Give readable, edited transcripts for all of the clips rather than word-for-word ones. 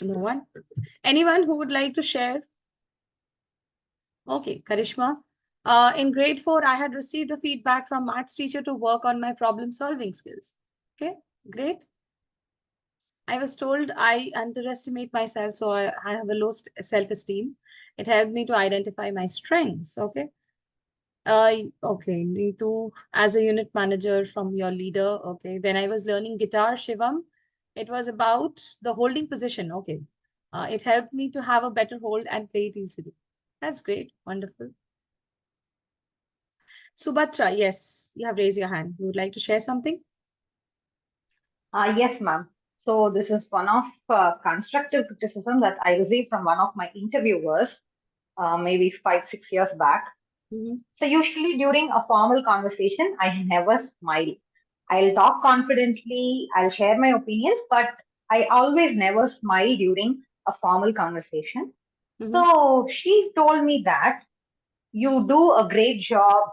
No one? Anyone who would like to share? Okay, Karishma. In grade 4, I had received a feedback from maths teacher to work on my problem solving skills. Okay, great. I was told I underestimate myself, so I have a low self-esteem. It helped me to identify my strengths. Okay. Okay, Neetu, as a unit manager from your leader, okay. When I was learning guitar, Shivam, it was about the holding position. Okay. It helped me to have a better hold and play it easily. That's great. Wonderful. Subhatra, yes, you have raised your hand. You would like to share something? Yes, ma'am. So this is one of constructive criticism that I received from one of my interviewers, maybe 5, 6 years back. Mm-hmm. So usually during a formal conversation, I never smile. I'll talk confidently, I'll share my opinions, but I always never smile during a formal conversation. Mm-hmm. So she told me that you do a great job.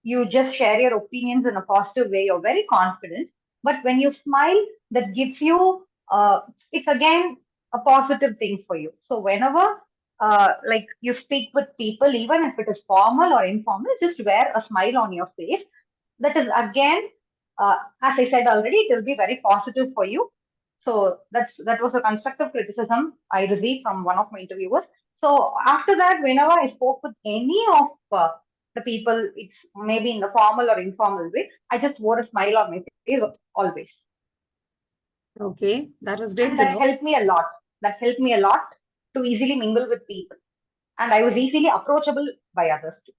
You just share your opinions in a positive way. You're very confident. But when you smile, that gives you, it's again a positive thing for you. So whenever like you speak with people, even if it is formal or informal, just wear a smile on your face. That is again, as I said already, it will be very positive for you. So that was a constructive criticism I received from one of my interviewers. So after that, whenever I spoke with any of the people, it's maybe in a formal or informal way, I just wore a smile on my face always. Okay, that was great And to that know. helped me a lot. That helped me a lot to easily mingle with people. And I was easily approachable by others too.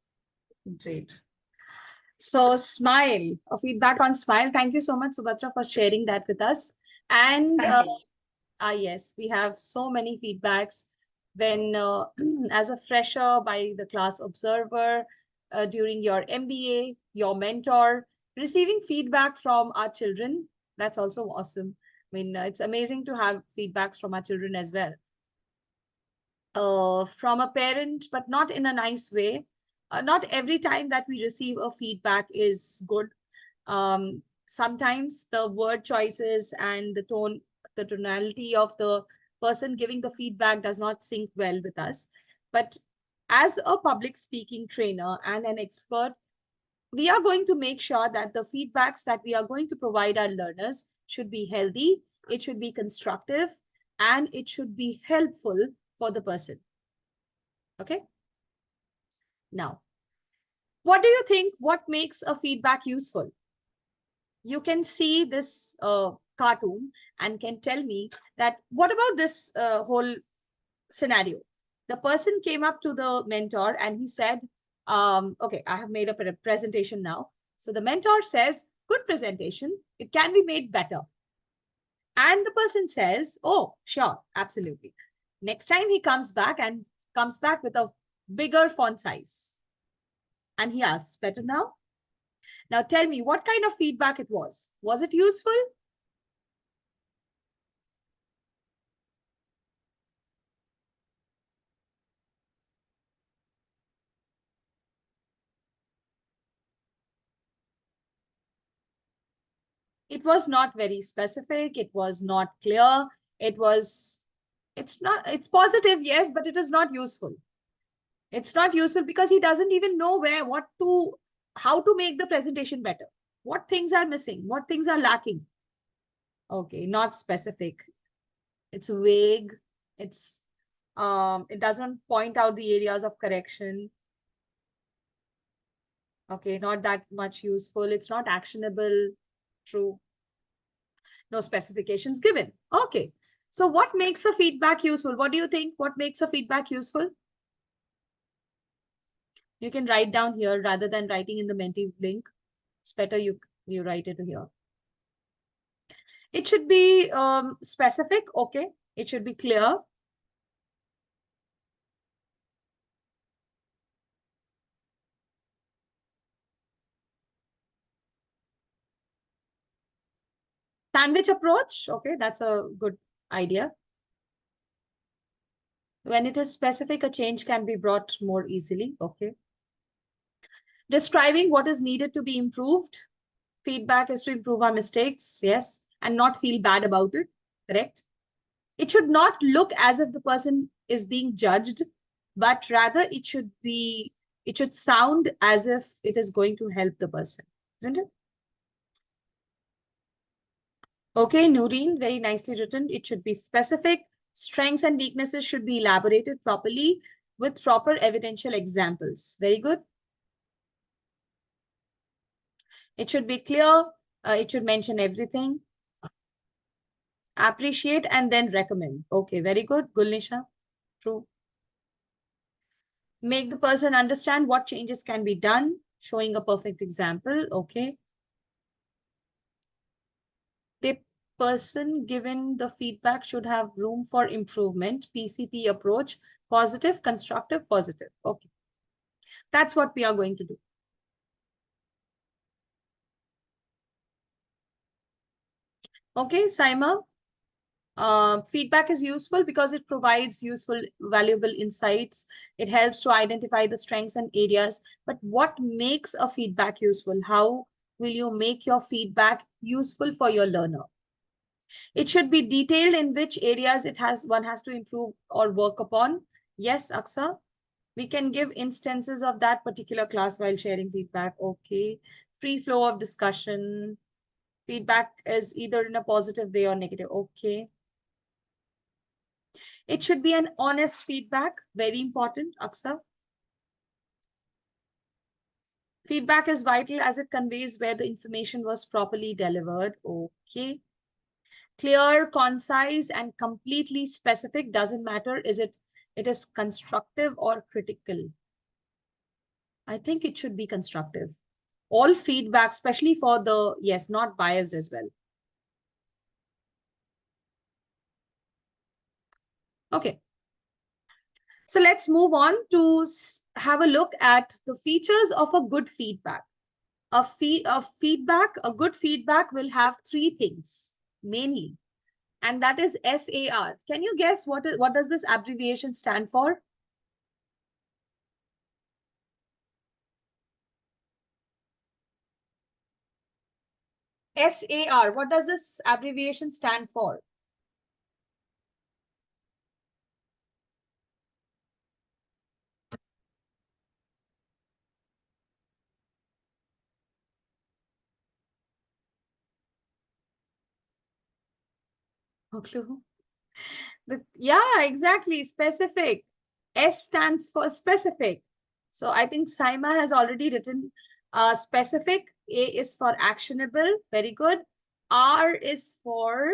Great. So, smile, a feedback on smile. Thank you so much, Subhatra, for sharing that with us. And Thank you. yes, we have so many feedbacks when, as a fresher by the class observer, during your MBA, your mentor, receiving feedback from our children. That's also awesome. I mean, it's amazing to have feedbacks from our children as well. From a parent, but not in a nice way. Not every time that we receive a feedback is good. Sometimes the word choices and the tonality of the person giving the feedback does not sync well with us. But as a public speaking trainer and an expert, we are going to make sure that the feedbacks that we are going to provide our learners should be healthy, it should be constructive, and it should be helpful for the person. Okay. Now, what do you think? What makes a feedback useful? You can see this cartoon and can tell me that what about this whole scenario? The person came up to the mentor and he said, okay, I have made a presentation now. So the mentor says, good presentation, it can be made better. And the person says, oh, sure, absolutely. Next time he comes back and comes back with a bigger font size. And he asks, better now? Now tell me what kind of feedback it was. Was it useful? It was not very specific. It was not clear. It was, it's not, it's positive, yes, but it is not useful. It's not useful because he doesn't even know how to make the presentation better. What things are missing? What things are lacking? Okay, not specific. It's vague. It's, it doesn't point out the areas of correction. Okay, not that much useful. It's not actionable. True. No specifications given. Okay. So what makes a feedback useful? What do you think? What makes a feedback useful? You can write down here rather than writing in the Menti link. It's better you write it here. It should be specific. Okay. It should be clear. Sandwich approach. Okay. That's a good idea. When it is specific, a change can be brought more easily. Okay. Describing what is needed to be improved. Feedback is to improve our mistakes. Yes. And not feel bad about it. Correct. It should not look as if the person is being judged, but rather it should sound as if it is going to help the person, isn't it? Okay, Noreen, very nicely written. It should be specific. Strengths and weaknesses should be elaborated properly with proper evidential examples. Very good. It should be clear. It should mention everything. Appreciate and then recommend. Okay, very good. Gulnisha, true. Make the person understand what changes can be done, showing a perfect example. Okay. The person given the feedback should have room for improvement. PCP approach, positive, constructive, positive. Okay. That's what we are going to do. Okay, Saima. Feedback is useful because it provides useful, valuable insights. It helps to identify the strengths and areas. But what makes a feedback useful? How will you make your feedback useful for your learner? It should be detailed in which areas one has to improve or work upon. Yes, Aksa, we can give instances of that particular class while sharing feedback. Okay. Free flow of discussion. Feedback is either in a positive way or negative. Okay. It should be an honest feedback. Very important, Aksa. Feedback is vital as it conveys where the information was properly delivered. Okay. Clear, concise, and completely specific. Doesn't matter. It is constructive or critical? I think it should be constructive. All feedback, especially for the, yes, not biased as well. Okay. So let's move on to have a look at the features of a good feedback. A good feedback will have three things mainly, and that is SAR. Can you guess what does this abbreviation stand for? SAR, what does this abbreviation stand for? No clue. Yeah, exactly. Specific. S stands for specific. So I think Saima has already written specific. A is for actionable. Very good. R is for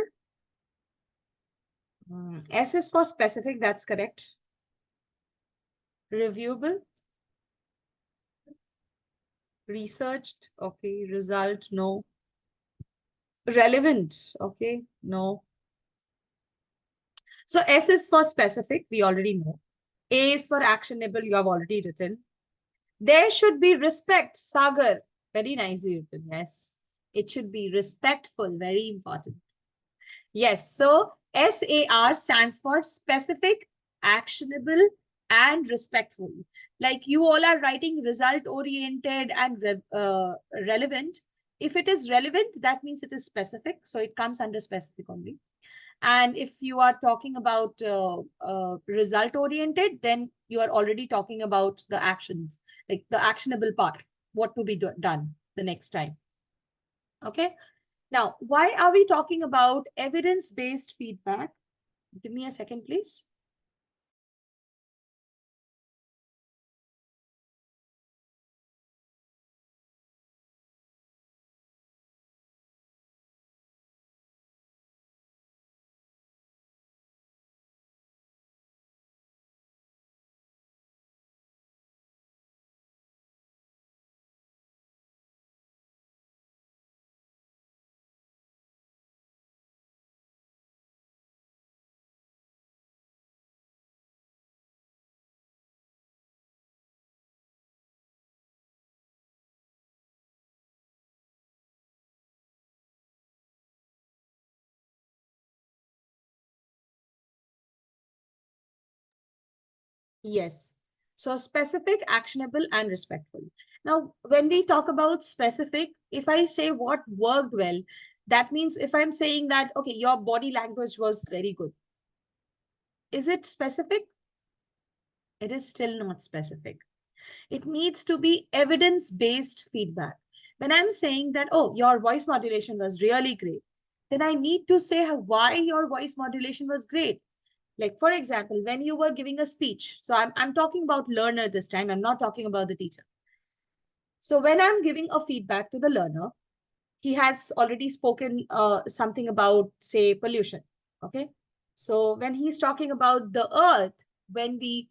S is for specific. That's correct. Reviewable. Researched. Okay. Result. No. Relevant. Okay. No. So S is for specific. We already know. A is for actionable. You have already written. There should be respect, Sagar. Very nicely written, yes. It should be respectful, very important. Yes, so SAR stands for specific, actionable, and respectful. Like you all are writing result-oriented and relevant. If it is relevant, that means it is specific. So it comes under specific only. And if you are talking about result oriented, then you are already talking about the actions, like the actionable part, what to be done the next time. Okay. Now, why are we talking about evidence-based feedback? Give me a second, please. Yes. So specific, actionable, and respectful. Now, when we talk about specific, if I say what worked well, that means if I'm saying that, okay, your body language was very good. Is it specific? It is still not specific. It needs to be evidence-based feedback. When I'm saying that, oh, your voice modulation was really great, then I need to say why your voice modulation was great. Like, for example, when you were giving a speech, so I'm talking about learner this time, I'm not talking about the teacher. So when I'm giving a feedback to the learner, he has already spoken something about, say, pollution. Okay. So when he's talking about the earth, when the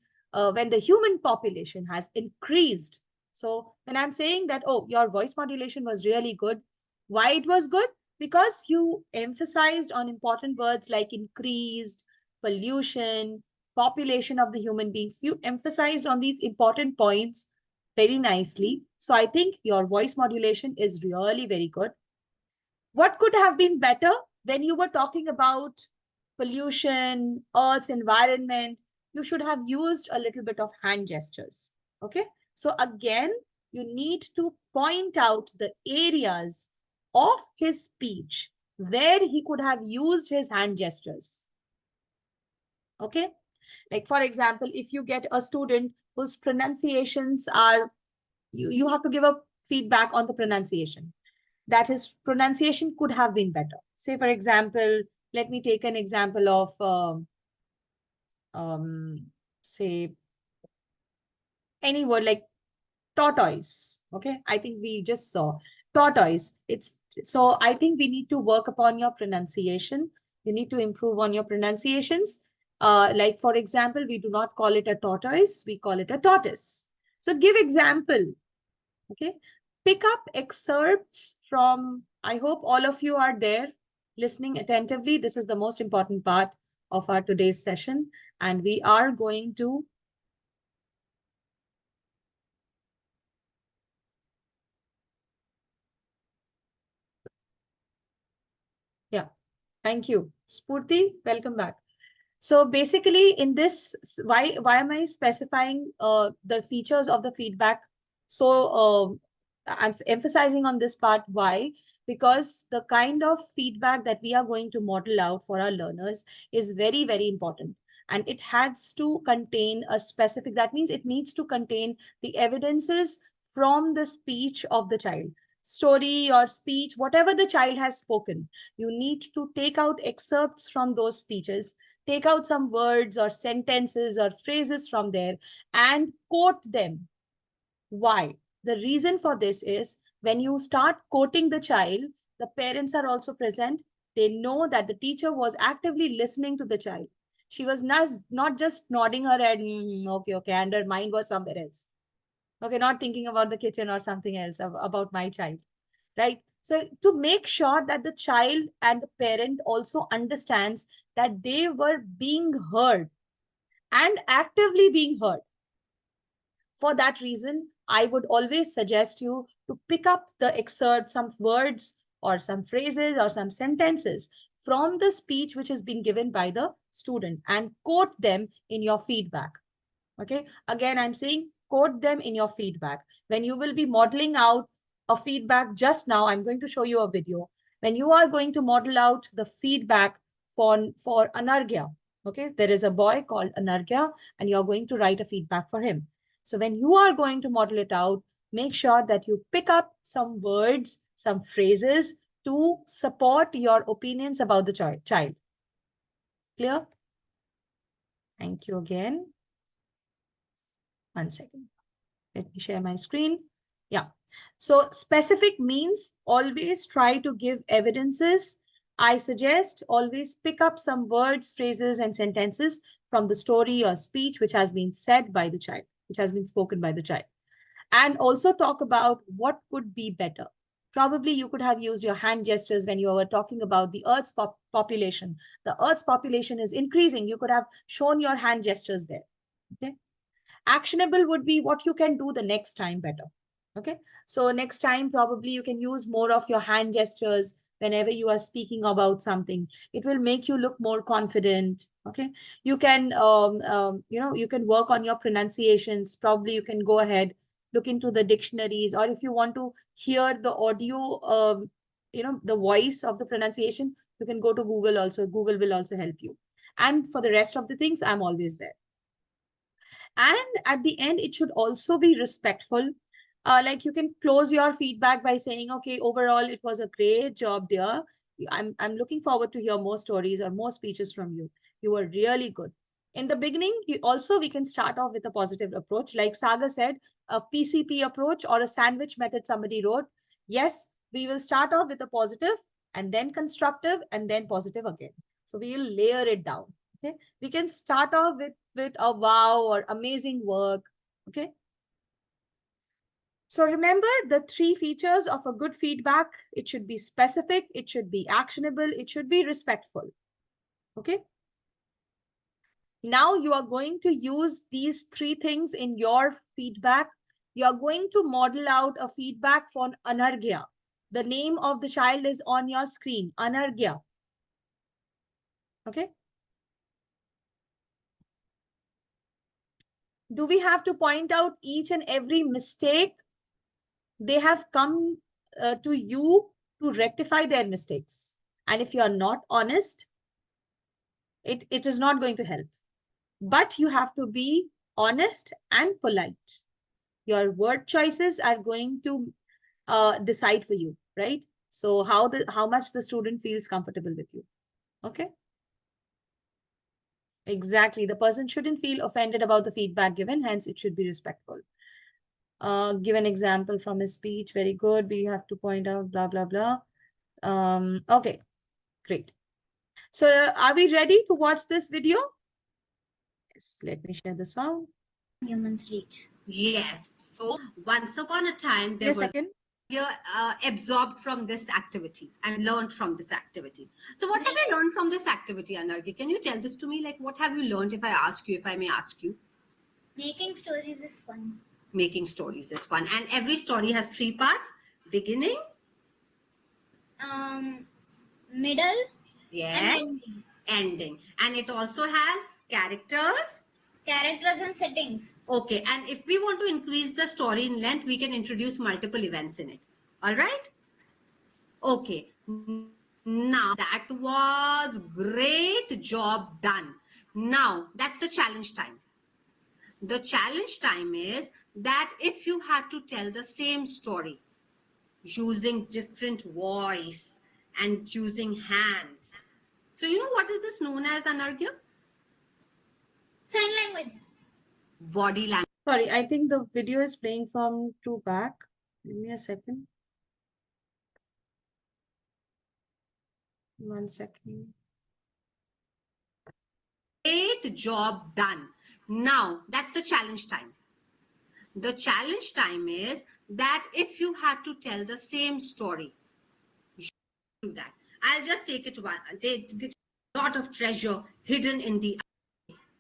human population has increased. So when I'm saying that, oh, your voice modulation was really good. Why it was good? Because you emphasized on important words like increased, pollution, population of the human beings. You emphasized on these important points very nicely. So I think your voice modulation is really very good. What could have been better when you were talking about pollution, Earth's environment? You should have used a little bit of hand gestures. Okay. So again, you need to point out the areas of his speech where he could have used his hand gestures. Okay. Like, for example, if you get a student whose pronunciations are, you have to give a feedback on the pronunciation, that his pronunciation could have been better. Say, for example, let me take an example of, say, any word like tortoise. Okay, I think we just saw tortoise. So I think we need to work upon your pronunciation. You need to improve on your pronunciations. Like, for example, we do not call it a tortoise, we call it a tortoise. So give example. Okay, pick up excerpts from, I hope all of you are there listening attentively. This is the most important part of our today's session, and we are going to, yeah, thank you. Spurti, welcome back. So basically in this, why am I specifying the features of the feedback? So I'm emphasizing on this part. Why? Because the kind of feedback that we are going to model out for our learners is very, very important. And it has to contain a specific, that means it needs to contain the evidences from the speech of the child. Story or speech, whatever the child has spoken, you need to take out excerpts from those speeches, take out some words or sentences or phrases from there and quote them. Why? The reason for this is when you start quoting the child, the parents are also present. They know that the teacher was actively listening to the child. She was not just nodding her head, okay, okay, and her mind was somewhere else. Okay, not thinking about the kitchen or something else about my child, right? So to make sure that the child and the parent also understands that they were being heard and actively being heard. For that reason, I would always suggest you to pick up the excerpt, some words or some phrases or some sentences from the speech which has been given by the student and quote them in your feedback. Okay. Again, I'm saying quote them in your feedback. When you will be modeling out a feedback just now, I'm going to show you a video. When you are going to model out the feedback for Anargya, okay, there is a boy called Anargya and you're going to write a feedback for him. So when you are going to model it out, make sure that you pick up some words, some phrases to support your opinions about the child. Clear? Thank you again. 1 second. Let me share my screen. Yeah. So specific means always try to give evidences. I suggest always pick up some words, phrases, and sentences from the story or speech which has been said by the child, which has been spoken by the child. And also talk about what could be better. Probably you could have used your hand gestures when you were talking about the Earth's population. The Earth's population is increasing. You could have shown your hand gestures there. Okay. Actionable would be what you can do the next time better. Okay. So next time, probably you can use more of your hand gestures whenever you are speaking about something. It will make you look more confident. Okay. You can, you can work on your pronunciations. Probably you can go ahead, look into the dictionaries, or if you want to hear the audio, the voice of the pronunciation, you can go to Google also. Google will also help you. And for the rest of the things, I'm always there. And at the end, it should also be respectful. Like you can close your feedback by saying, okay, overall, it was a great job, dear. I'm looking forward to hear more stories or more speeches from you. You were really good. In the beginning, we can start off with a positive approach. Like Saga said, a PCP approach or a sandwich method somebody wrote. Yes, we will start off with a positive and then constructive and then positive again. So we will layer it down. Okay, we can start off with a wow or amazing work. Okay, so remember the three features of a good feedback. It should be specific, it should be actionable, it should be respectful. Okay, now you are going to use these three things in your feedback. You are going to model out a feedback for Anargya. The name of the child is on your screen, Anargya. Okay, do we have to point out each and every mistake? They have come to you to rectify their mistakes. And if you are not honest, it is not going to help. But you have to be honest and polite. Your word choices are going to decide for you, right? So how much the student feels comfortable with you. Okay. Exactly. The person shouldn't feel offended about the feedback given, hence it should be respectful. Give an example from his speech. Very good. We have to point out blah, blah, blah. Okay, great. So are we ready to watch this video? Yes, let me share the sound. Humans reach. Yes. So once upon a time, there was you absorbed from this activity and learned from this activity. So what have you learned from this activity, Anargya? Can you tell this to me? Like, what have you learned, if I ask you, if I may ask you? Making stories is fun. Making stories is fun. And every story has three parts. Beginning. Middle. Yes. And ending. And it also has characters. Characters and settings. Okay. And if we want to increase the story in length, we can introduce multiple events in it. All right? Okay. Now, that was great job done. Now, that's the challenge time. The challenge time is that if you had to tell the same story using different voice and using hands. So, you know what is this known as, Anargya? Sign language. Body language. Sorry, I think the video is playing from two back. Give me a second. 1 second. Great job done. Now, that's the challenge time. The challenge time is that if you had to tell the same story, you do that. I'll just take it one. A lot of treasure hidden in the eye.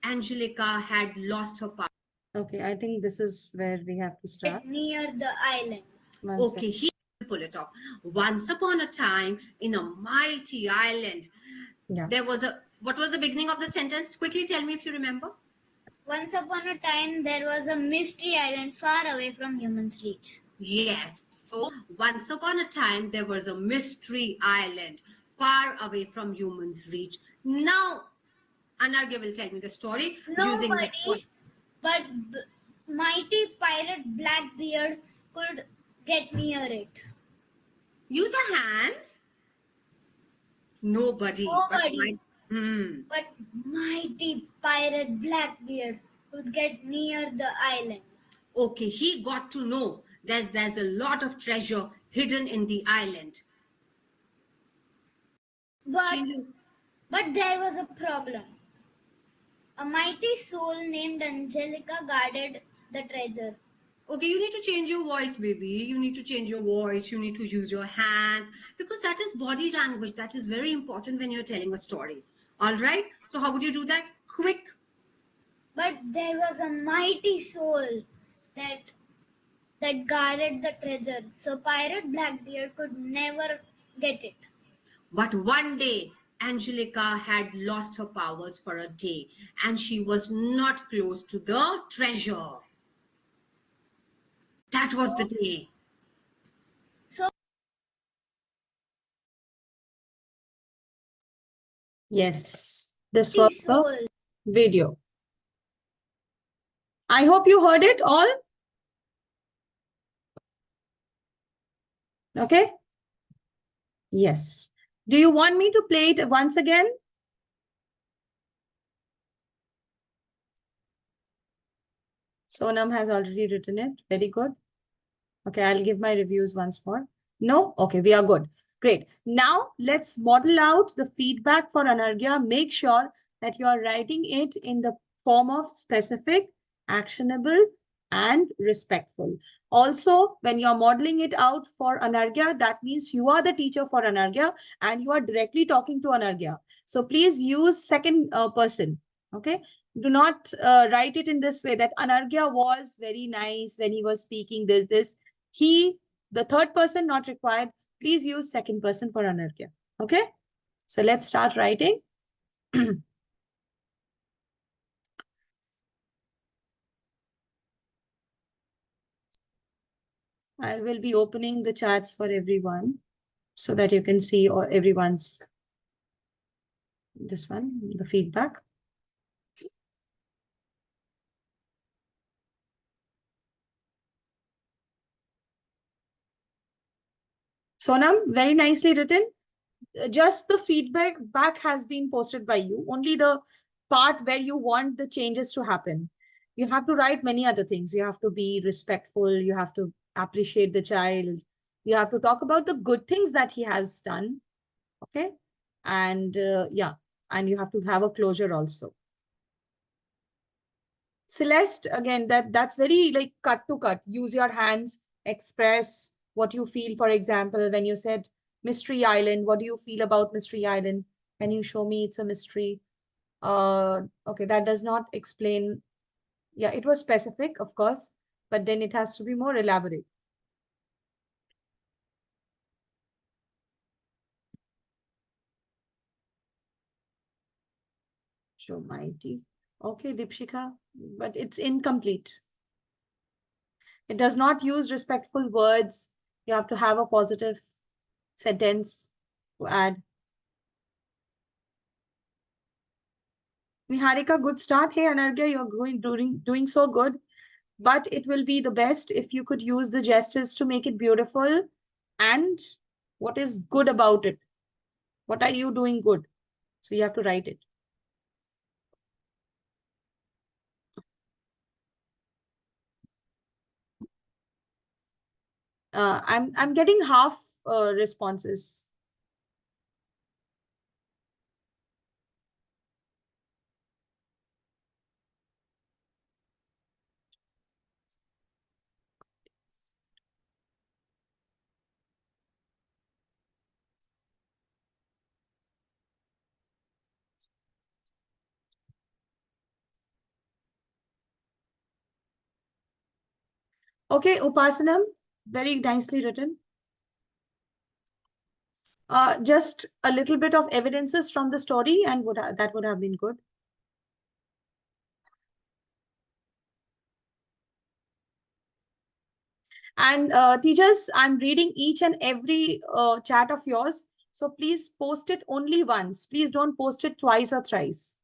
Angelica had lost her power. Okay, I think this is where we have to start. Near the island. Okay, he will pull it off. Once upon a time, in a mighty island, there was a. What was the beginning of the sentence? Quickly tell me if you remember. Once upon a time, there was a mystery island far away from humans' reach. Yes. So, once upon a time, there was a mystery island far away from humans' reach. Now, Anargya will tell me the story. Nobody but mighty pirate Blackbeard could get near it. Use your hands. Nobody. But mighty pirate Blackbeard could get near the island. Okay, he got to know there's a lot of treasure hidden in the island. But there was a problem. A mighty soul named Angelica guarded the treasure. Okay, you need to change your voice, baby. You need to change your voice. You need to use your hands because that is body language. That is very important when you're telling a story. All right. So how would you do that? Quick. But there was a mighty soul that guarded the treasure. So Pirate Blackbeard could never get it. But one day, Angelica had lost her powers for a day and she was not close to the treasure. That was the day. So, yes, This was the Soul. video. I hope you heard it all. Okay. Yes. Do you want me to play it once again? Sonam has already written it. Very good. Okay, I'll give my reviews once more. No? Okay, we are good. Great. Now let's model out the feedback for Anargya. Make sure that you are writing it in the form of specific, actionable, and respectful. Also, when you're modeling it out for Anargya, that means you are the teacher for Anargya and you are directly talking to Anargya. So please use second person. Okay. Do not write it in this way that Anargya was very nice when he was speaking this. He, the third person not required. Please use second person for Anargya. Okay. So let's start writing. I will be opening the chats for everyone so that you can see everyone's, this one, the feedback. Sonam, very nicely written. Just the feedback back has been posted by you. Only the part where you want the changes to happen. You have to write many other things. You have to be respectful. You have to appreciate the child. You have to talk about the good things that he has done. Okay. And yeah, and you have to have a closure also. Celeste, again, that's very like cut to cut. Use your hands, express what you feel. For example, when you said Mystery Island, what do you feel about Mystery Island? Can you show me it's a mystery? Okay, that does not explain. Yeah, it was specific, of course, but then it has to be more elaborate. Show mighty. Okay, Dipshika, but it's incomplete. It does not use respectful words. You have to have a positive sentence to add. Niharika, good start. Hey, Anargya, you're doing so good. But it will be the best if you could use the gestures to make it beautiful. And what is good about it? What are you doing good? So you have to write it. I'm getting half responses. Okay, Upasanam, very nicely written. Just a little bit of evidences from the story and that would have been good. And teachers, I'm reading each and every chat of yours. So please post it only once. Please don't post it twice or thrice.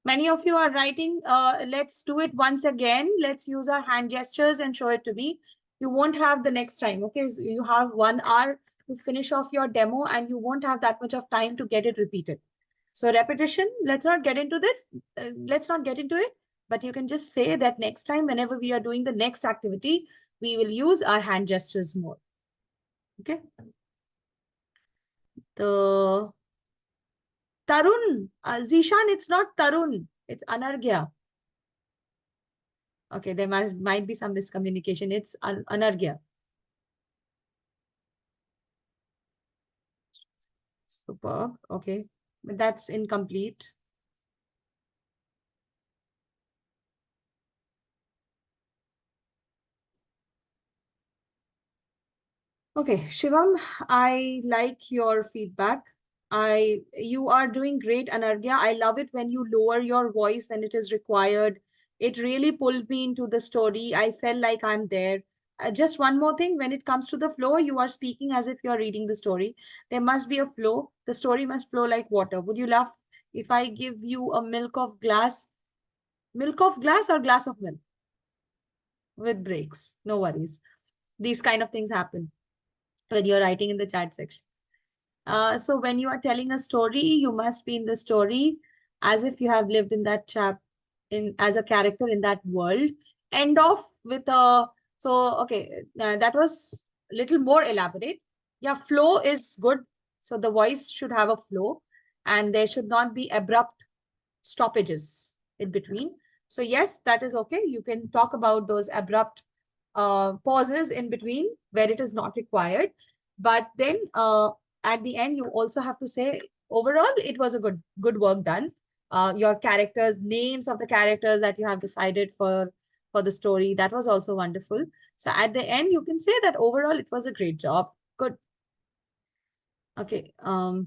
Many of you are writing, let's do it once again. Let's use our hand gestures and show it to me. You won't have the next time, okay? So you have 1 hour to finish off your demo and you won't have that much of time to get it repeated. So repetition, let's not get into this. Let's not get into it, but you can just say that next time, whenever we are doing the next activity, we will use our hand gestures more. Okay. The Tarun, Zishan, it's not Tarun, it's Anargya. Okay, there might be some miscommunication. It's Anargya. Superb. Okay, but that's incomplete. Okay, Shivam, I like your feedback. You are doing great, Anargya. I love it when you lower your voice when it is required. It really pulled me into the story. I felt like I'm there. Just one more thing, when it comes to the flow, you are speaking as if you're reading the story. There must be a flow. The story must flow like water. Would you love if I give you a milk of glass or glass of milk with breaks? No worries. These kind of things happen when you're writing in the chat section. So when you are telling a story, you must be in the story as if you have lived in that as a character in that world. End off with a, so okay, that was a little more elaborate. Yeah, flow is good. So the voice should have a flow and there should not be abrupt stoppages in between. So yes, that is okay. You can talk about those abrupt pauses in between where it is not required. But then at the end, you also have to say, overall, it was a good work done. Your characters, names of the characters that you have decided for the story, that was also wonderful. So at the end, you can say that overall, it was a great job. Good. Okay. And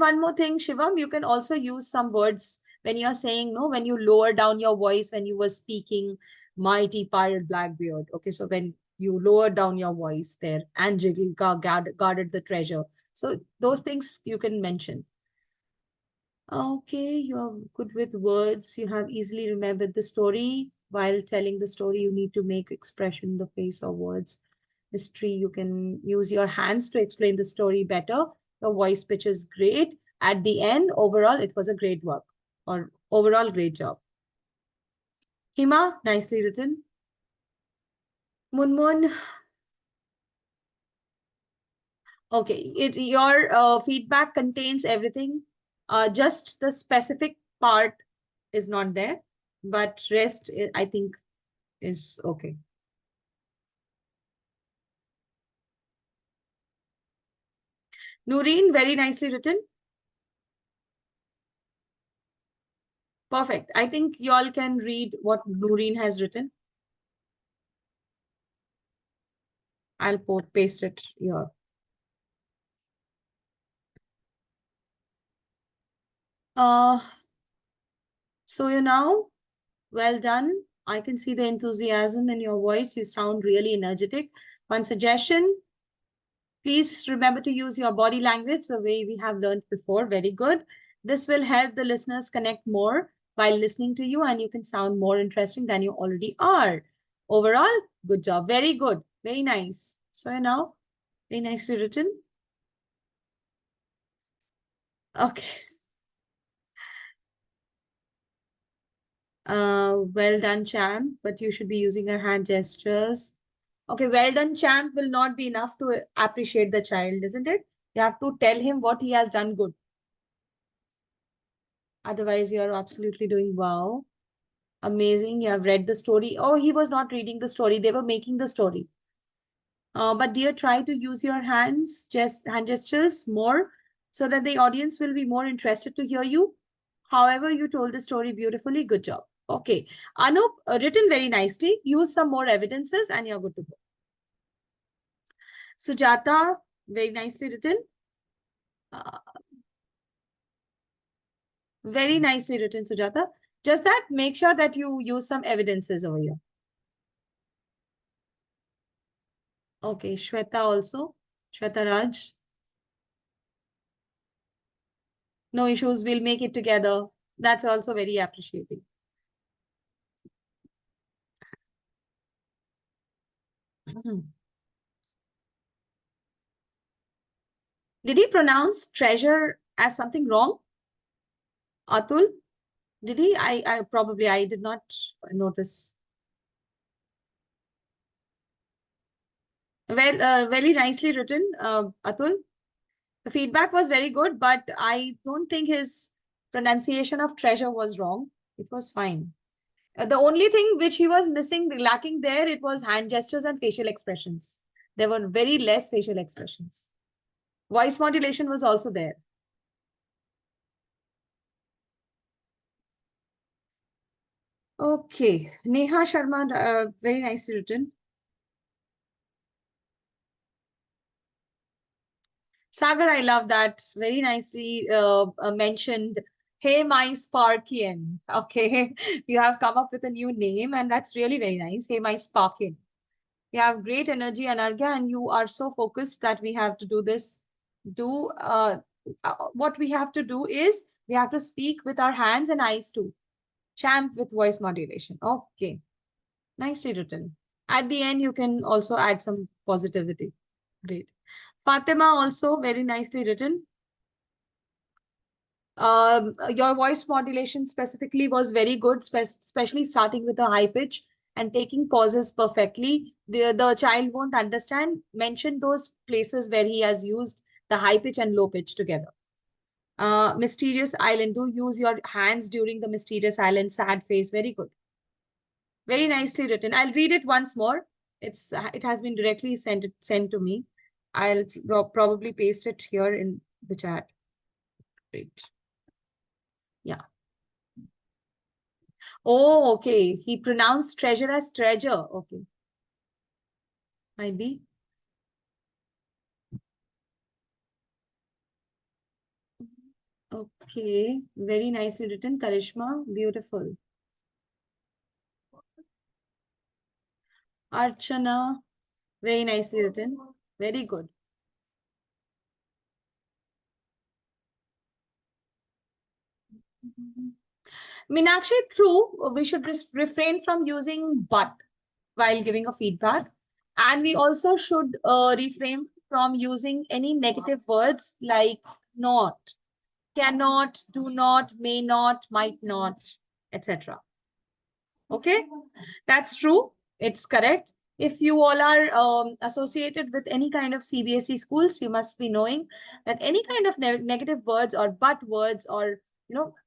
one more thing, Shivam, you can also use some words when you're saying, no, when you lower down your voice, when you were speaking, mighty pirate Blackbeard. Okay, so when you lower down your voice there, Angelica guarded the treasure. So those things you can mention. Okay, you're good with words. You have easily remembered the story. While telling the story, you need to make expression in the face of words. History, you can use your hands to explain the story better. Your voice pitch is great. At the end, overall, it was a great work or overall great job. Hima, nicely written. Munmun, okay, your feedback contains everything. Just the specific part is not there, but rest I think is okay. Noreen, very nicely written. Perfect. I think y'all can read what Noreen has written. I'll paste it here. So you know, well done. I can see the enthusiasm in your voice. You sound really energetic. One suggestion, please remember to use your body language the way we have learned before. Very good. This will help the listeners connect more while listening to you, and you can sound more interesting than you already are. Overall, good job. Very good. Very nice. So now, very nicely written. Okay. Well done, champ, but you should be using your hand gestures. Okay, well done, champ will not be enough to appreciate the child, isn't it? You have to tell him what he has done good. Otherwise, you're absolutely doing wow. Amazing. You have read the story. Oh, he was not reading the story. They were making the story. But dear, try to use your hand gestures more so that the audience will be more interested to hear you. However, you told the story beautifully. Good job. Okay. Anup, written very nicely. Use some more evidences and you're good to go. Sujata, very nicely written. Uh, very nicely written, Sujata. Just that, make sure that you use some evidences over here. Okay, Shweta also. Shweta Raj. No issues, we'll make it together. That's also very appreciating. Did he pronounce treasure as something wrong? Atul? Did he? I did not notice. Well, very nicely written, Atul. The feedback was very good, but I don't think his pronunciation of treasure was wrong. It was fine. The only thing which he was missing, lacking there, it was hand gestures and facial expressions. There were very less facial expressions. Voice modulation was also there. Okay, Neha Sharma, very nicely written. Sagar, I love that. Very nicely mentioned. Hey, my Sparkian. Okay, you have come up with a new name, and that's really very nice. Hey, my Sparkian. You have great energy, Anargya, and you are so focused that we have to do this. What we have to do is we have to speak with our hands and eyes too. Champ with voice modulation. Okay, nicely written. At the end, you can also add some positivity. Great. Fatima also very nicely written. Your voice modulation specifically was very good, especially starting with a high pitch and taking pauses perfectly. The child won't understand. Mention those places where he has used the high pitch and low pitch together. Mysterious Island. Do use your hands during the Mysterious Island sad face. Very good. Very nicely written. I'll read it once more. It has been directly sent to me. I'll probably paste it here in the chat. Great. Yeah. Oh, okay. He pronounced treasure as treasure. Okay. Might be. Okay. Very nicely written. Karishma. Beautiful. Archana. Very nicely written. Very good. Meenakshi, true. We should refrain from using but while giving a feedback. And we also should refrain from using any negative words like not, cannot, do not, may not, might not, etc. Okay, that's true. It's correct. If you all are associated with any kind of CBSE schools, you must be knowing that any kind of negative words or but words or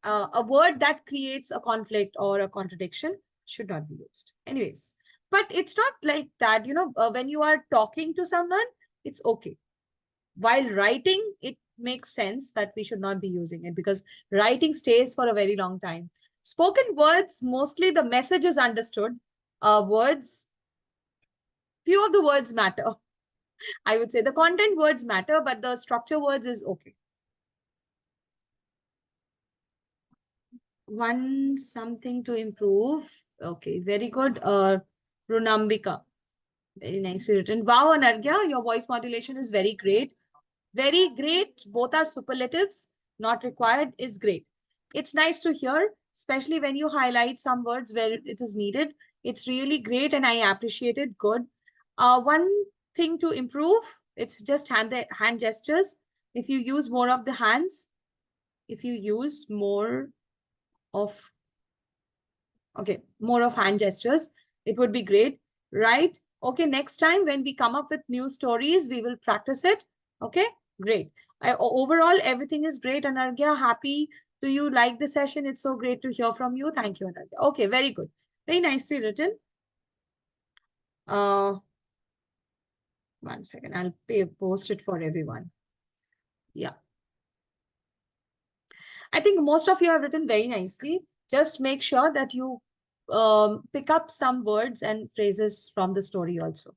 a word that creates a conflict or a contradiction should not be used. Anyways, but it's not like that. When you are talking to someone, it's okay. While writing, it makes sense that we should not be using it because writing stays for a very long time. Spoken words, mostly the message is understood. Words, few of the words matter. I would say the content words matter, but the structure words is okay. One something to improve. Okay, very good. Runambika. Very nicely written. Wow, Anargya, your voice modulation is very great. Very great. Both are superlatives. Not required is great. It's nice to hear, especially when you highlight some words where it is needed. It's really great and I appreciate it. Good. One thing to improve, it's just hand gestures. If you use more of the hands, if you use more of, okay, more of hand gestures, it would be great, right? Okay, next time when we come up with new stories, we will practice it. Okay, great. Overall, everything is great, Anargya. Happy. Do you like the session? It's so great to hear from you. Thank you, Anargya. Okay, very good. Very nicely written. One second, I'll post it for everyone. Yeah. I think most of you have written very nicely. Just make sure that you pick up some words and phrases from the story also.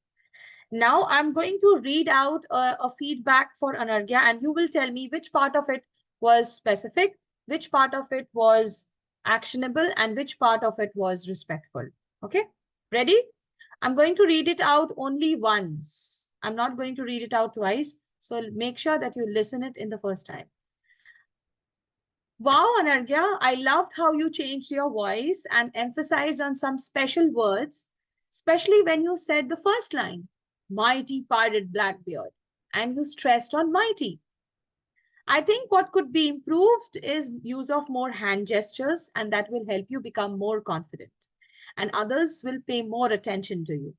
Now I'm going to read out a feedback for Anargya and you will tell me which part of it was specific, which part of it was actionable, and which part of it was respectful. Okay, ready? I'm going to read it out only once. I'm not going to read it out twice. So make sure that you listen it in the first time. Wow, Anargya, I loved how you changed your voice and emphasized on some special words, especially when you said the first line, mighty pirate Blackbeard, and you stressed on mighty. I think what could be improved is use of more hand gestures, and that will help you become more confident, and others will pay more attention to you.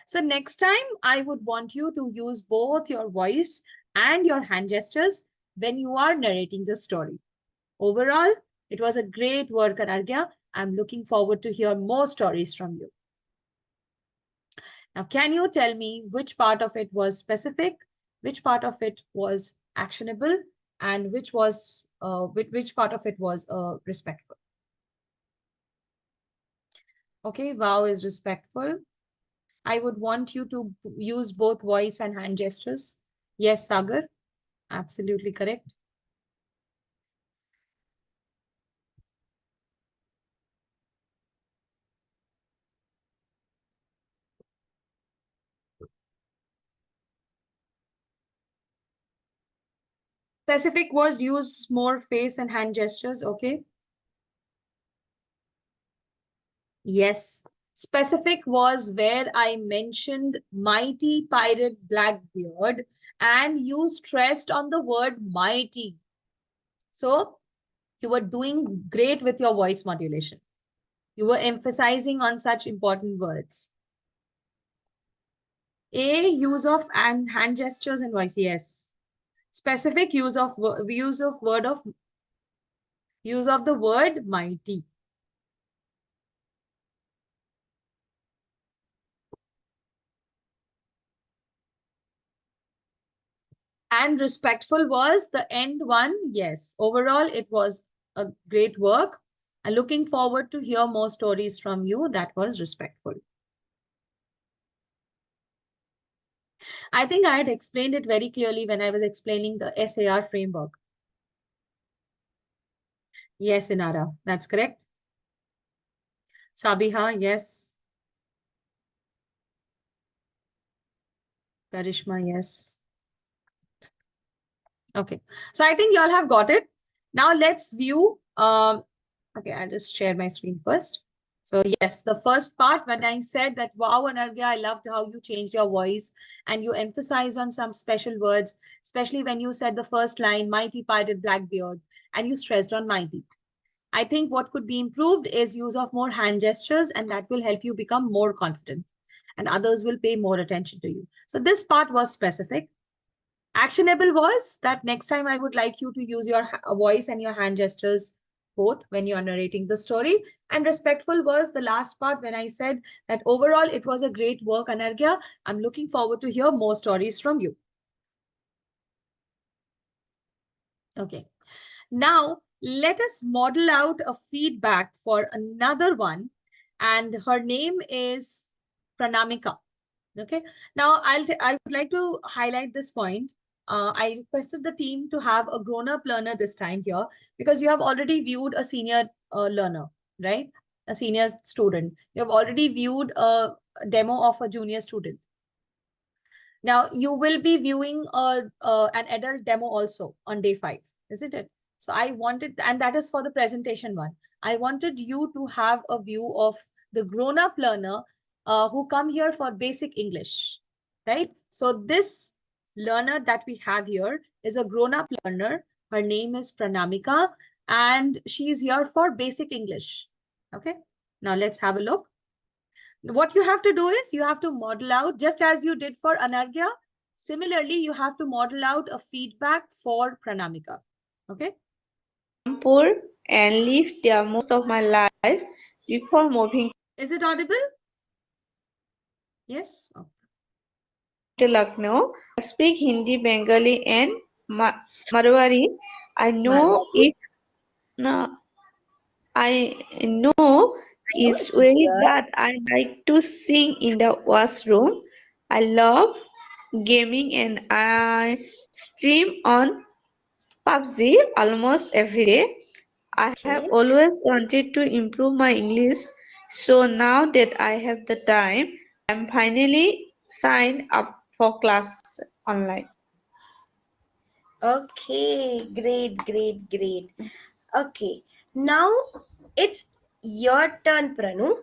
So next time, I would want you to use both your voice and your hand gestures when you are narrating the story. Overall, it was a great work, Anargya. I'm looking forward to hear more stories from you. Now, can you tell me which part of it was specific, which part of it was actionable, and which part of it was respectful? Okay, wow is respectful. I would want you to use both voice and hand gestures. Yes, Sagar. Absolutely correct. Specific was use more face and hand gestures. Okay. Yes. Specific was where I mentioned mighty pirate Blackbeard and you stressed on the word mighty. So you were doing great with your voice modulation. You were emphasizing on such important words. A, use of and hand gestures and voice. Yes. Specific use of use of the word mighty. And respectful was the end one. Yes. Overall, it was a great work. I'm looking forward to hear more stories from you. That was respectful. I think I had explained it very clearly when I was explaining the SAR framework. Yes, Inara, that's correct. Sabiha, yes. Karishma, yes. Okay, so I think you all have got it. Now let's view. Okay, I'll just share my screen first. So yes, the first part when I said that, wow, Anargya, I loved how you changed your voice and you emphasized on some special words, especially when you said the first line, mighty pirate Blackbeard, and you stressed on mighty. I think what could be improved is use of more hand gestures, and that will help you become more confident and others will pay more attention to you. So this part was specific. Actionable was that next time I would like you to use your voice and your hand gestures both when you are narrating the story. And respectful was the last part when I said that overall it was a great work, Anargya. I'm looking forward to hear more stories from you. Okay. Now, let us model out a feedback for another one. And her name is Pranamika. Okay. Now, I would like to highlight this point. I requested the team to have a grown-up learner this time here because you have already viewed a senior learner, right? A senior student. You have already viewed a demo of a junior student. Now, you will be viewing an adult demo also on day 5, isn't it? So I wanted, and that is for the presentation one. I wanted you to have a view of the grown-up learner who come here for basic English, right? So this learner that we have here is a grown-up learner. Her name is Pranamika, and she's here for basic English. Okay, now let's have a look. What you have to do is you have to model out, just as you did for Anargya. Similarly, you have to model out a feedback for Pranamika. Okay. Poor and lived there most of my life before moving Is it audible? Yes. Oh. to Lucknow. I speak Hindi, Bengali, and Marwari. I know it. I know it's very that I like to sing in the washroom. I love gaming and I stream on PUBG almost every day. I have always wanted to improve my English, so now that I have the time, I'm finally signed up for class online. Okay, great. Okay, now it's your turn, Pranu.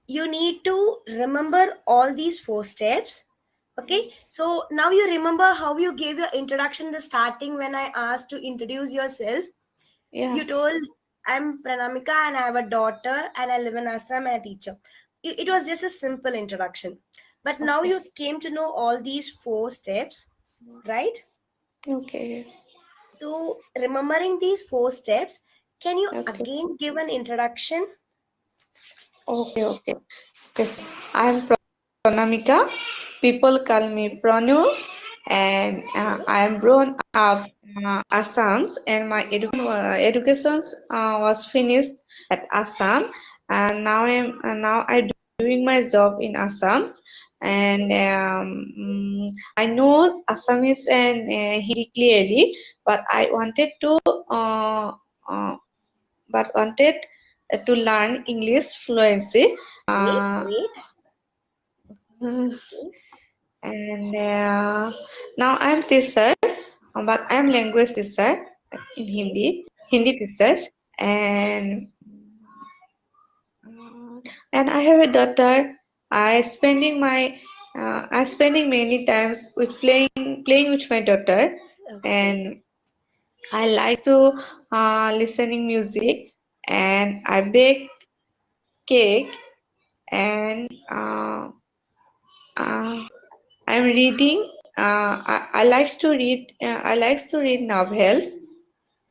You need to remember all these 4 steps. Okay, so now you remember how you gave your introduction in the starting when I asked to introduce yourself. Yeah. You told, I'm Pranamika and I have a daughter and I live in Assam and a teacher. It was just a simple introduction. But now Okay. you came to know all these 4 steps, right? Okay. So, remembering these 4 steps, can you Okay. again give an introduction? Okay. So I'm Pranamika. People call me Pranu, and I am grown up Assam, and my education was finished at Assam, and now I doing my job in Assam, and I know Assamese and Hindi clearly, but I wanted to uh, learn English fluency. Great. Mm, and now I'm teacher, but I'm language teacher in Hindi teachers, and I have a daughter. I spending many times with playing with my daughter, Okay. and I like to listening music, and I bake cake, and uh, I'm reading. I like to read. I like to read novels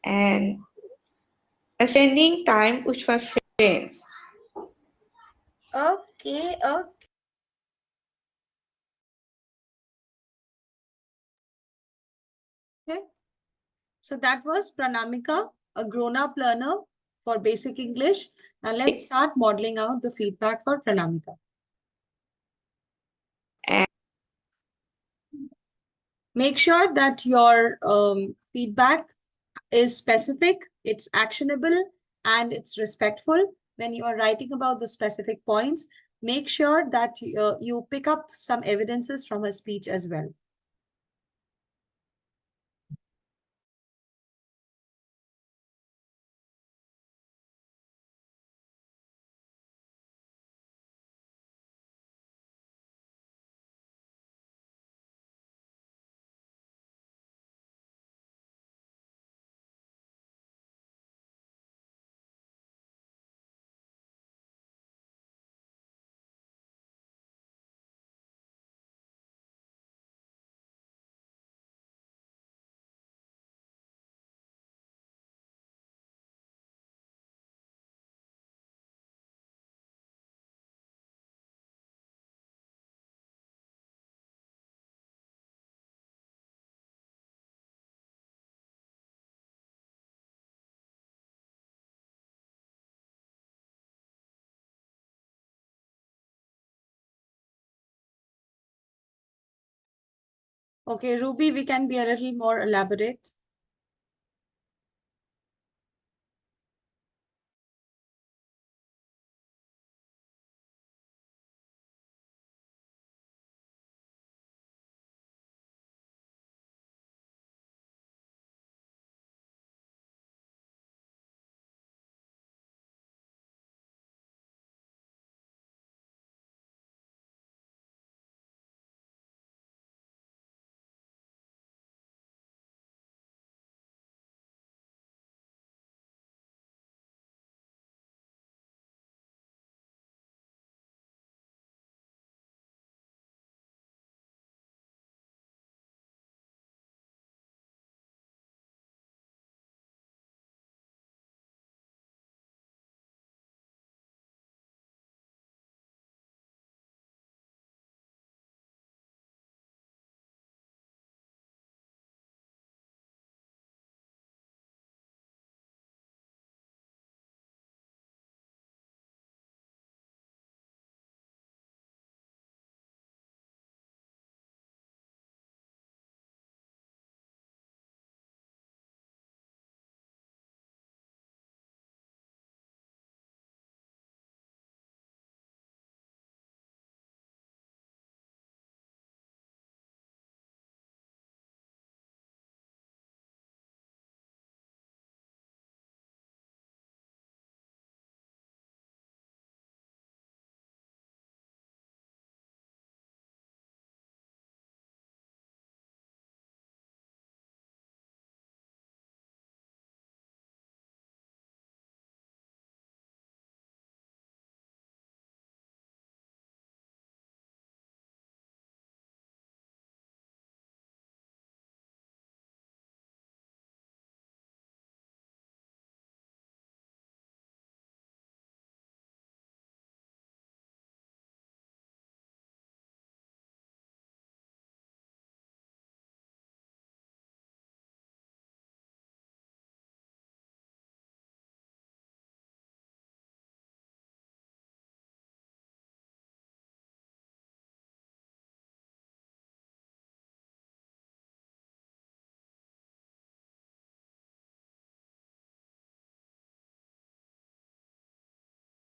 and spending time with my friends. Okay. Okay. So that was Pranamika, a grown-up learner for basic English. Now let's start modeling out the feedback for Pranamika. And Make sure that your feedback is specific, it's actionable, and it's respectful. When you are writing about the specific points, make sure that you pick up some evidences from her speech as well. Okay, Ruby, we can be a little more elaborate.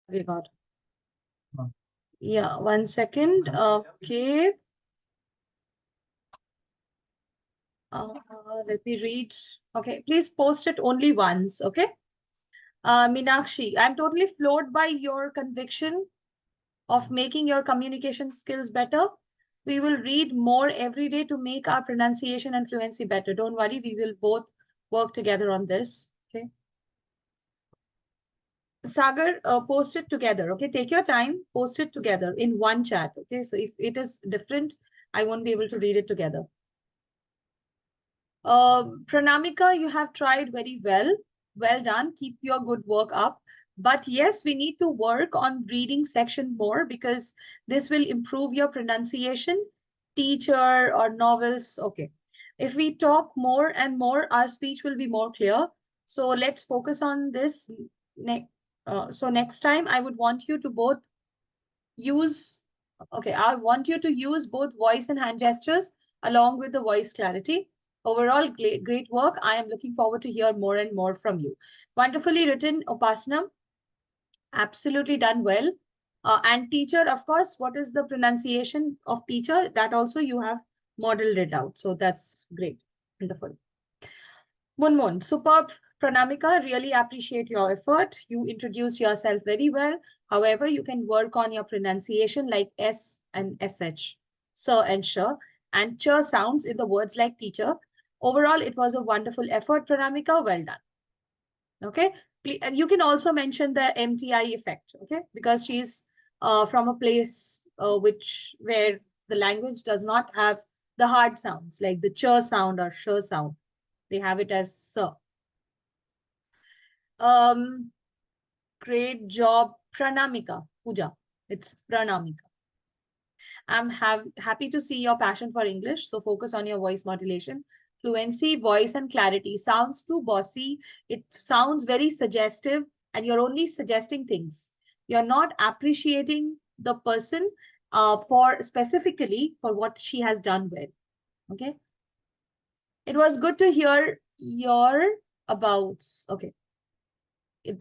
Okay, got. Yeah, 1 second. Okay. Let me read. Okay, please post it only once. Okay. Meenakshi, I'm totally floored by your conviction of making your communication skills better. We will read more every day to make our pronunciation and fluency better. Don't worry, we will both work together on this. Okay. Sagar, post it together. Okay, take your time, post it together in one chat. Okay, so if it is different, I won't be able to read it together. Pranamika, you have tried very well. Well done. Keep your good work up. But yes, we need to work on reading section more because this will improve your pronunciation, teacher or novels. Okay. If we talk more and more, our speech will be more clear. So let's focus on this. So next time, I would want you to both use, okay, I want you to use both voice and hand gestures along with the voice clarity. Overall, great work. I am looking forward to hear more and more from you. Wonderfully written, Upasana. Absolutely done well. And teacher, of course, what is the pronunciation of teacher? That also you have modeled it out. So that's great. Wonderful. Munmun, superb. Pranamika, really appreciate your effort. You introduced yourself very well. However, you can work on your pronunciation like S and SH, sir and sure, and ch sounds in the words like teacher. Overall, it was a wonderful effort, Pranamika. Well done. Okay. You can also mention the MTI effect, okay, because she's from a place where the language does not have the hard sounds like the ch sound or sh sound. They have it as sir. Um, Great job, Pranamika. Pooja, it's Pranamika. I'm happy to see your passion for English. So focus on your voice modulation, fluency, voice, and clarity. Sounds too bossy. It sounds very suggestive, and you're only suggesting things. You're not appreciating the person for specifically for what she has done well. Okay. It was good to hear your abouts. Okay.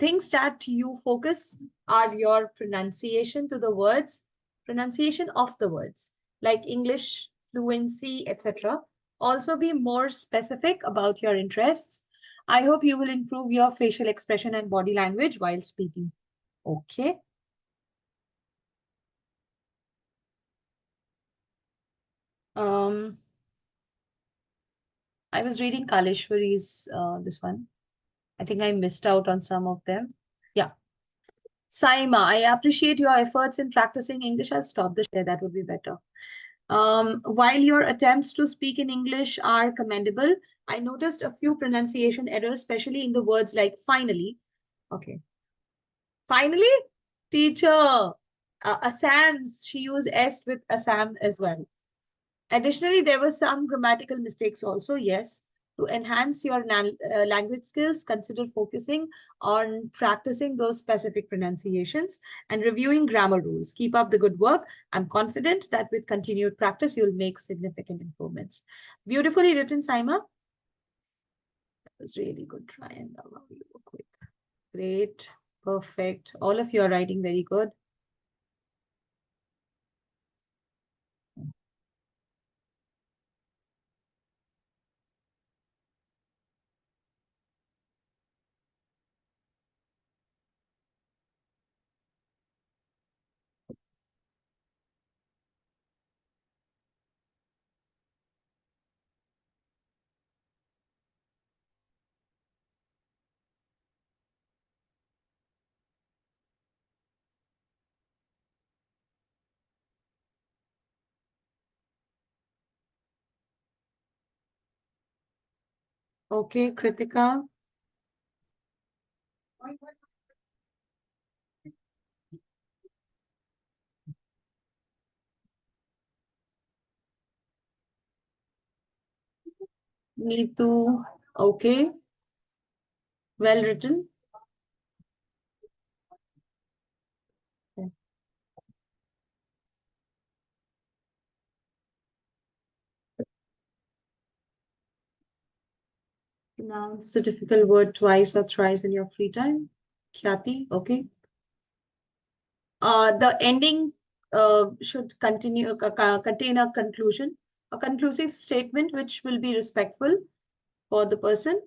Things that you focus are your pronunciation to the words, pronunciation of the words, like English, fluency, etc. Also be more specific about your interests. I hope you will improve your facial expression and body language while speaking. Okay. I was reading Kaleshwari's this one. I think I missed out on some of them. Yeah. Saima, I appreciate your efforts in practicing English. I'll stop the share. That would be better. While your attempts to speak in English are commendable, I noticed a few pronunciation errors, especially in the words like finally. Okay. Finally, teacher. Assam's, she used S with Assam as well. Additionally, there were some grammatical mistakes also, yes. To enhance your language skills, consider focusing on practicing those specific pronunciations and reviewing grammar rules. Keep up the good work. I'm confident that with continued practice, you'll make significant improvements. Beautifully written, Saima. That was really good. Try and love how you work with. Great. Perfect. All of you are writing very good. Okay, Kritika. Neetu. Okay. Well written. Okay. Now, it's a difficult word twice or thrice in your free time. Khyati, okay. The ending should continue contain a conclusion, a conclusive statement which will be respectful for the person.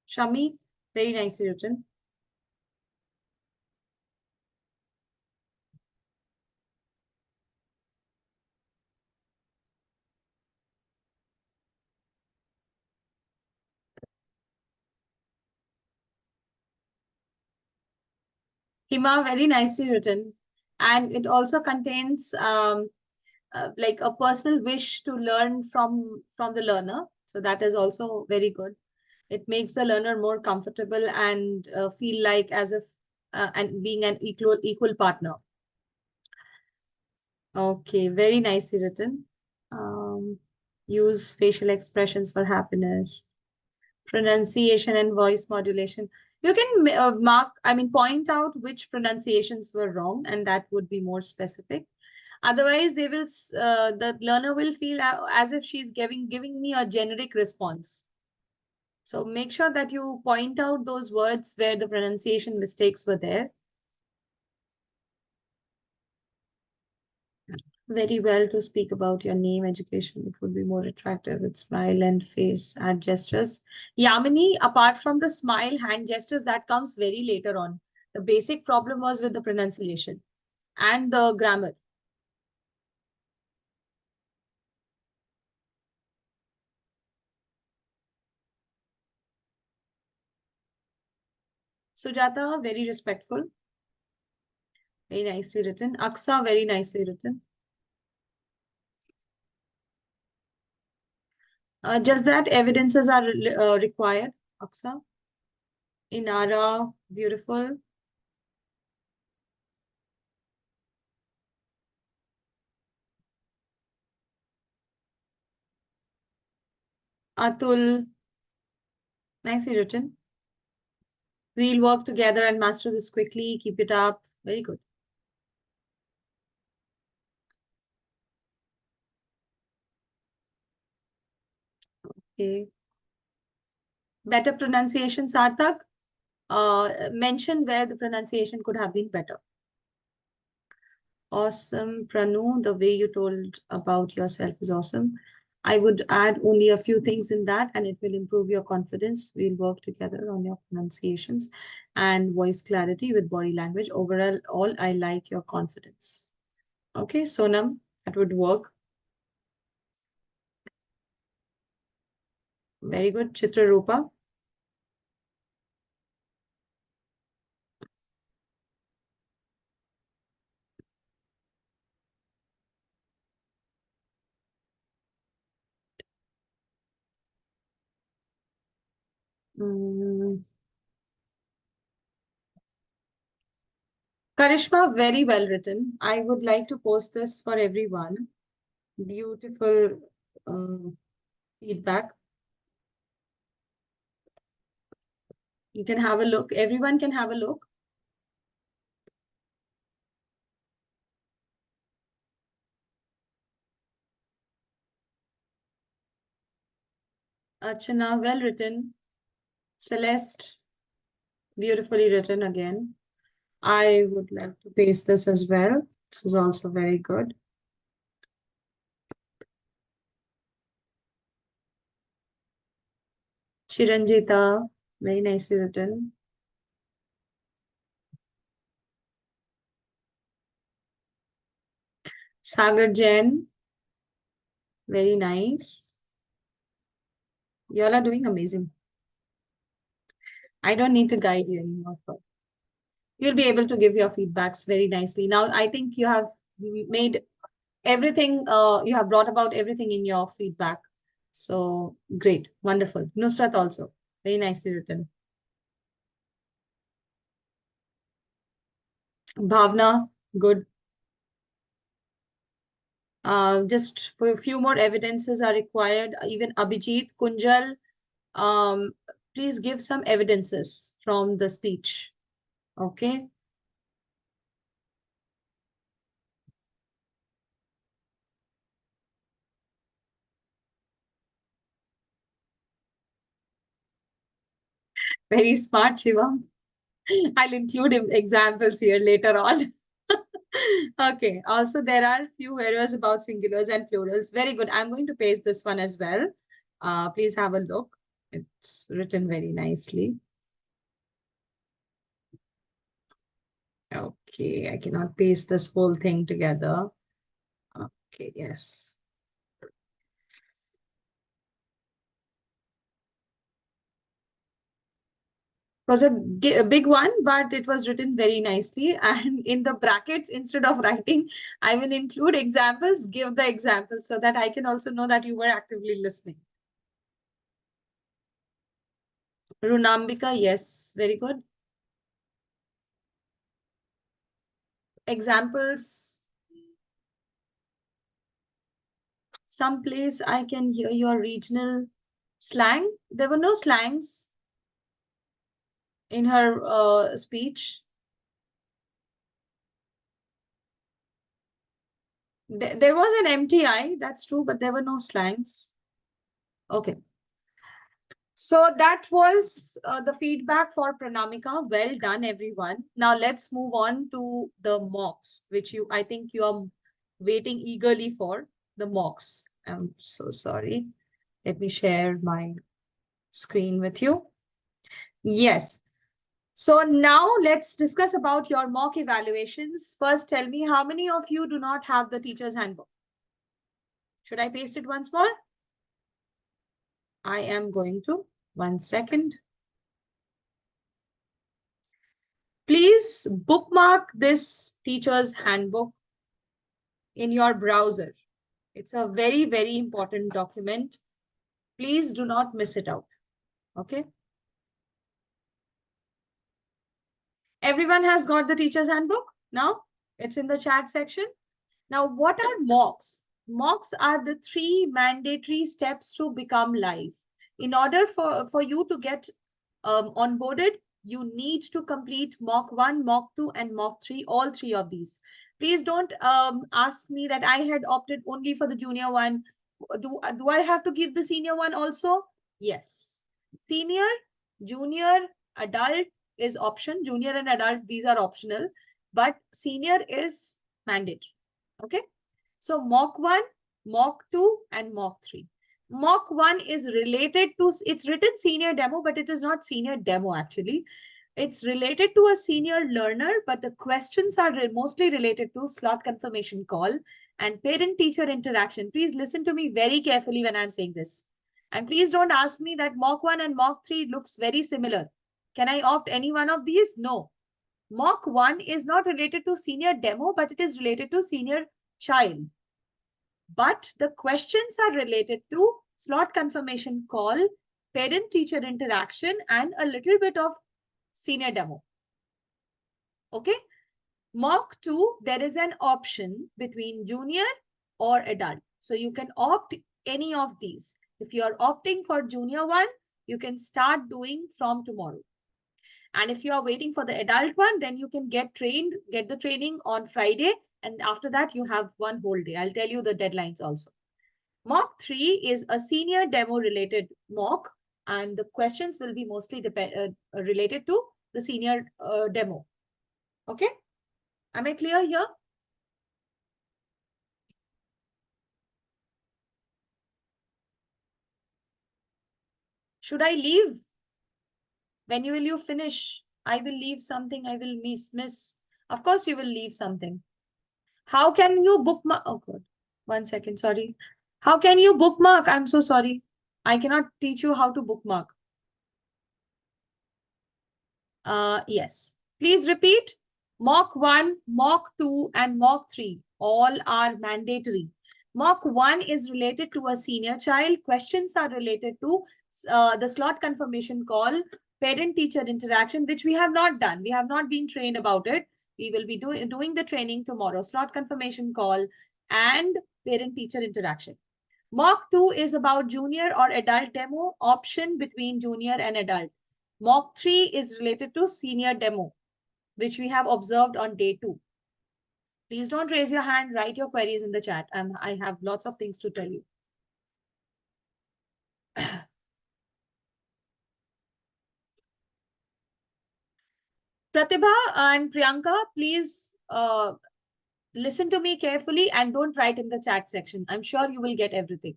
Shami, very nicely written. Hima, very nicely written. And it also contains like a personal wish to learn from the learner. So that is also very good. It makes the learner more comfortable and feel like as if and being an equal partner. Okay, very nicely written. Use facial expressions for happiness, pronunciation and voice modulation. You can point out which pronunciations were wrong, and that would be more specific. Otherwise, the learner will feel as if she's giving me a generic response. So make sure that you point out those words where the pronunciation mistakes were there. Very well to speak about your name, education. It would be more attractive with smile and face, hand gestures. Yamini, apart from the smile, hand gestures, that comes very later on. The basic problem was with the pronunciation and the grammar. Sujata, very respectful. Very nicely written. Aksa, very nicely written. Just that evidences are required, Aksa. Inara, beautiful. Atul, nicely written. We'll work together and master this quickly. Keep it up. Very good. Okay. Better pronunciation, Sarthak. Mention where the pronunciation could have been better. Awesome, Pranu. The way you told about yourself is awesome. I would add only a few things in that, and it will improve your confidence. We'll work together on your pronunciations and voice clarity with body language. Overall, I like your confidence. Okay, Sonam, that would work. Very good. Chitrarupa. Karishma, very well written. I would like to post this for everyone. Beautiful feedback. You can have a look. Everyone can have a look. Archana, well written. Celeste, beautifully written again. I would like to paste this as well. This is also very good. Chiranjita, very nicely written. Sagar Jain, very nice. You all are doing amazing. I don't need to guide you anymore. You'll be able to give your feedbacks very nicely. Now, I think you have made everything, you have brought about everything in your feedback. So great, wonderful. Nusrat also, very nicely written. Bhavna, good. Just for a few more evidences are required. Even Abhijit, Kunjal, please give some evidences from the speech. Okay. Very smart, Shivam. I'll include examples here later on. Okay. Also, there are few errors about singulars and plurals. Very good. I'm going to paste this one as well. Please have a look. It's written very nicely. Okay, I cannot paste this whole thing together. Okay, yes. Was a big one, but it was written very nicely. And in the brackets, instead of writing, I will include examples, give the examples so that I can also know that you were actively listening. Runambika, yes, very good. Examples. Someplace I can hear your regional slang. There were no slangs in her speech. There was an MTI, that's true, but there were no slangs. Okay. So that was the feedback for Pranamika. Well done, everyone. Now let's move on to the mocks, which I think you are waiting eagerly for, the mocks. I'm so sorry. Let me share my screen with you. Yes. So now let's discuss about your mock evaluations. First, tell me how many of you do not have the teacher's handbook? Should I paste it once more? I am going to. 1 second. Please bookmark this teacher's handbook in your browser. It's a very, very important document. Please do not miss it out. Okay. Everyone has got the teacher's handbook now? It's in the chat section. Now, what are mocks? Mocks are the 3 mandatory steps to become live. In order for you to get onboarded, you need to complete mock 1, mock 2, and mock 3, all 3 of these. Please don't ask me that I had opted only for the junior one. Do I have to give the senior one also? Yes. Senior, junior, adult is option. Junior and adult, these are optional. But senior is mandatory. Okay. So mock 1, mock 2, and mock 3. Mock 1 is related to, it's written senior demo, but it is not senior demo actually. It's related to a senior learner, but the questions are mostly related to slot confirmation call and parent-teacher interaction. Please listen to me very carefully when I'm saying this. And please don't ask me that mock 1 and mock 3 looks very similar. Can I opt any one of these? No. Mock 1 is not related to senior demo, but it is related to senior child. But the questions are related to slot confirmation call, parent-teacher interaction, and a little bit of senior demo. Okay. Mock 2, there is an option between junior or adult. So you can opt any of these. If you are opting for junior one, you can start doing from tomorrow. And if you are waiting for the adult one, then you can get the training on Friday. And after that, you have one whole day. I'll tell you the deadlines also. Mock 3 is a senior demo related mock. And the questions will be mostly related to the senior demo. Okay. Am I clear here? Should I leave? When will you finish? I will leave something. I will miss. Of course, you will leave something. How can you bookmark? Oh, God. 1 second. Sorry. How can you bookmark? I'm so sorry. I cannot teach you how to bookmark. Yes. Please repeat. Mock 1, mock 2, and mock 3. All are mandatory. Mock 1 is related to a senior child. Questions are related to the slot confirmation call, parent-teacher interaction, which we have not done. We have not been trained about it. We will be doing the training tomorrow. Slot confirmation call and parent-teacher interaction. Mock 2 is about junior or adult demo, option between junior and adult. Mock 3 is related to senior demo, which we have observed on day 2. Please don't raise your hand, write your queries in the chat. I have lots of things to tell you. Pratibha and Priyanka, please listen to me carefully and don't write in the chat section. I'm sure you will get everything.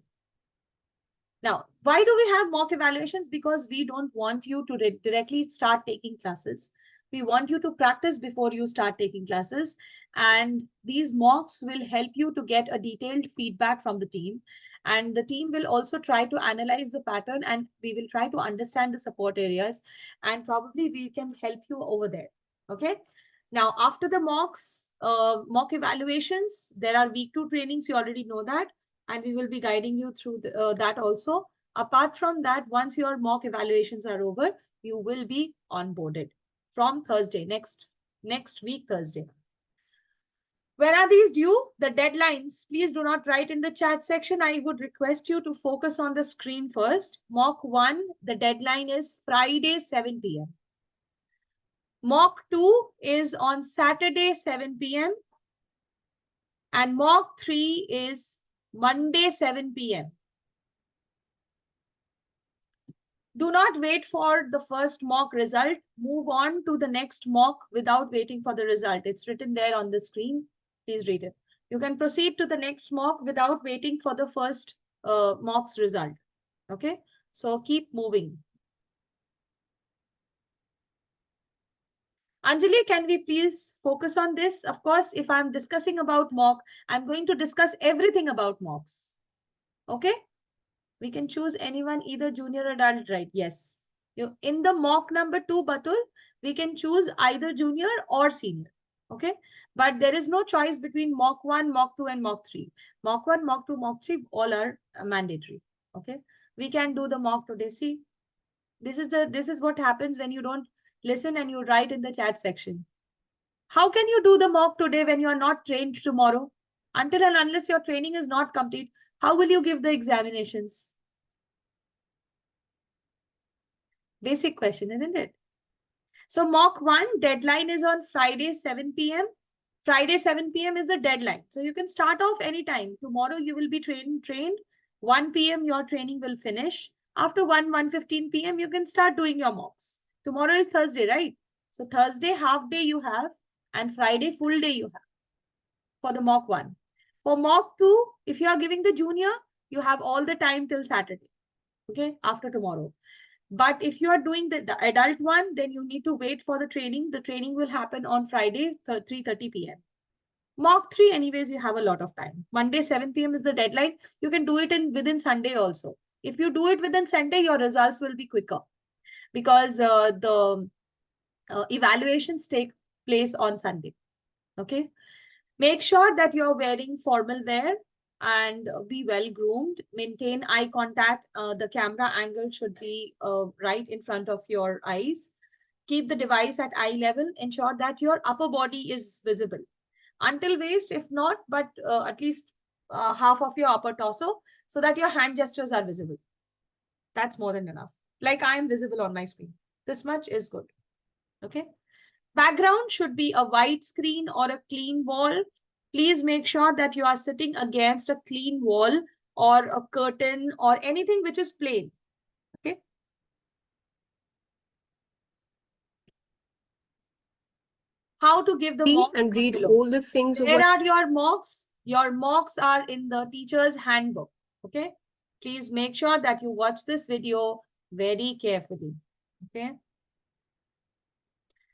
Now, why do we have mock evaluations? Because we don't want you to directly start taking classes. We want you to practice before you start taking classes. And these mocks will help you to get a detailed feedback from the team. And the team will also try to analyze the pattern, and we will try to understand the support areas, and probably we can help you over there. Okay. Now, after the mock evaluations, there are week 2 trainings. You already know that. And we will be guiding you through that also. Apart from that, once your mock evaluations are over, you will be onboarded from Thursday, next week, Thursday. When are these due? The deadlines, please do not write in the chat section. I would request you to focus on the screen first. Mock 1, the deadline is Friday, 7 p.m. Mock 2 is on Saturday, 7 p.m. And mock 3 is Monday, 7 p.m. Do not wait for the first mock result. Move on to the next mock without waiting for the result. It's written there on the screen. Please read it. You can proceed to the next mock without waiting for the first mock's result. Okay, so keep moving. Anjali, can we please focus on this? Of course, if I'm discussing about mock, I'm going to discuss everything about mocks. Okay? We can choose anyone, either junior or adult, right? Yes. In the mock number 2, Batul, we can choose either junior or senior. Okay? But there is no choice between mock 1, mock 2, and mock 3. Mock 1, mock 2, mock 3, all are mandatory. Okay? We can do the mock today. See, this is what happens when you don't listen and you write in the chat section. How can you do the mock today when you are not trained tomorrow? Until and unless your training is not complete, how will you give the examinations? Basic question, isn't it? So mock 1 deadline is on Friday, 7 p.m. Friday, 7 p.m. is the deadline. So you can start off anytime. Tomorrow you will be trained. 1 p.m. your training will finish. After 1:15 p.m. you can start doing your mocks. Tomorrow is Thursday, right? So Thursday half day you have, and Friday full day you have for the mock 1. For mock 2, if you are giving the junior, you have all the time till Saturday. Okay, after tomorrow. But if you are doing the adult one, then you need to wait for the training. The training will happen on Friday, 3:30 p.m. Mock 3, anyways, you have a lot of time. Monday, 7 p.m. is the deadline. You can do it within Sunday also. If you do it within Sunday, your results will be quicker, because the evaluations take place on Sunday. Okay. Make sure that you're wearing formal wear and be well groomed. Maintain eye contact. The camera angle should be right in front of your eyes. Keep the device at eye level. Ensure that your upper body is visible until waist, if not, but at least half of your upper torso, so that your hand gestures are visible. That's more than enough. Like I am visible on my screen. This much is good. Okay. Background should be a white screen or a clean wall. Please make sure that you are sitting against a clean wall or a curtain or anything which is plain. Okay. How to give the mock and read all the things. Where are your mocks? Your mocks are in the teacher's handbook. Okay. Please make sure that you watch this video very carefully. Okay.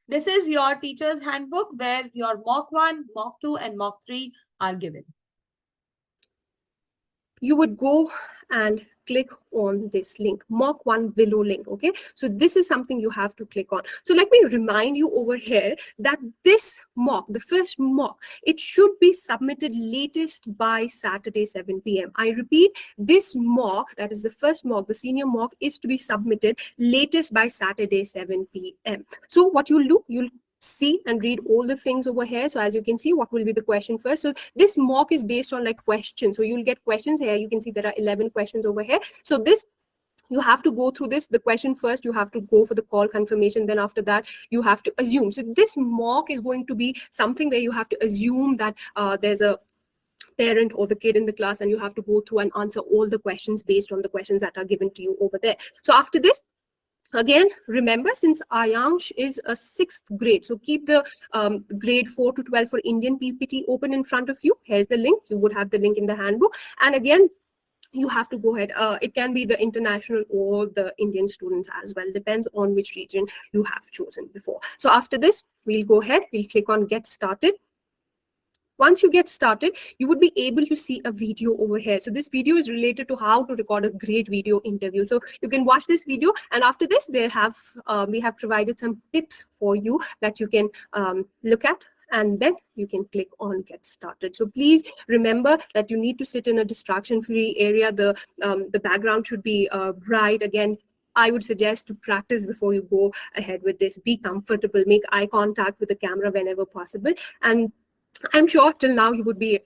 This is your teacher's handbook where your mock 1, mock 2, and mock 3 are given. You would go and click on this link, mock 1 below link. Okay, so this is something you have to click on. So let me remind you over here that this mock, the first mock, it should be submitted latest by Saturday 7 p.m. I repeat, this mock, that is the first mock, the senior mock, is to be submitted latest by Saturday 7 p.m. So what you'll do, you'll see and read all the things over here. So as you can see, what will be the question first? So this mock is based on like questions. So you'll get questions here. You can see there are 11 questions over here. So this, you have to go through this. The question first, you have to go for the call confirmation. Then after that, you have to assume. So this mock is going to be something where you have to assume that there's a parent or the kid in the class, and you have to go through and answer all the questions based on the questions that are given to you over there. So after this, Again, remember, since Ayansh is a 6th grade, so keep the grade 4 to 12 for Indian PPT open in front of you. Here's the link. You would have the link in the handbook. And again, you have to go ahead. It can be the international or the Indian students as well. Depends on which region you have chosen before. So after this, we'll go ahead. We'll click on Get Started. Once you get started, you would be able to see a video over here. So this video is related to how to record a great video interview. So you can watch this video, and after this, we have provided some tips for you that you can look at, and then you can click on Get Started. So please remember that you need to sit in a distraction-free area. The background should be bright. Again, I would suggest to practice before you go ahead with this. Be comfortable, make eye contact with the camera whenever possible, and I'm sure till now you would be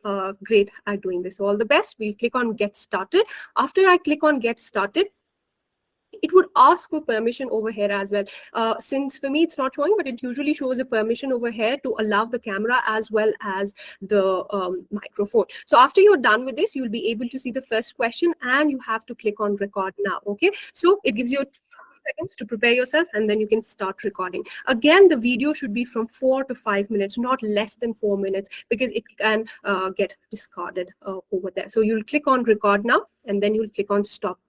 great at doing this. So all the best. We'll click on Get Started. After I click on Get Started, it would ask for permission over here as well. Since for me it's not showing, but it usually shows a permission over here to allow the camera as well as the microphone. So after you're done with this, you'll be able to see the first question, and you have to click on Record Now. Okay, so it gives you seconds to prepare yourself, and then you can start recording. Again, the video should be from 4 to 5 minutes, not less than 4 minutes, because it can get discarded over there. So you'll click on Record Now, and then you'll click on Stop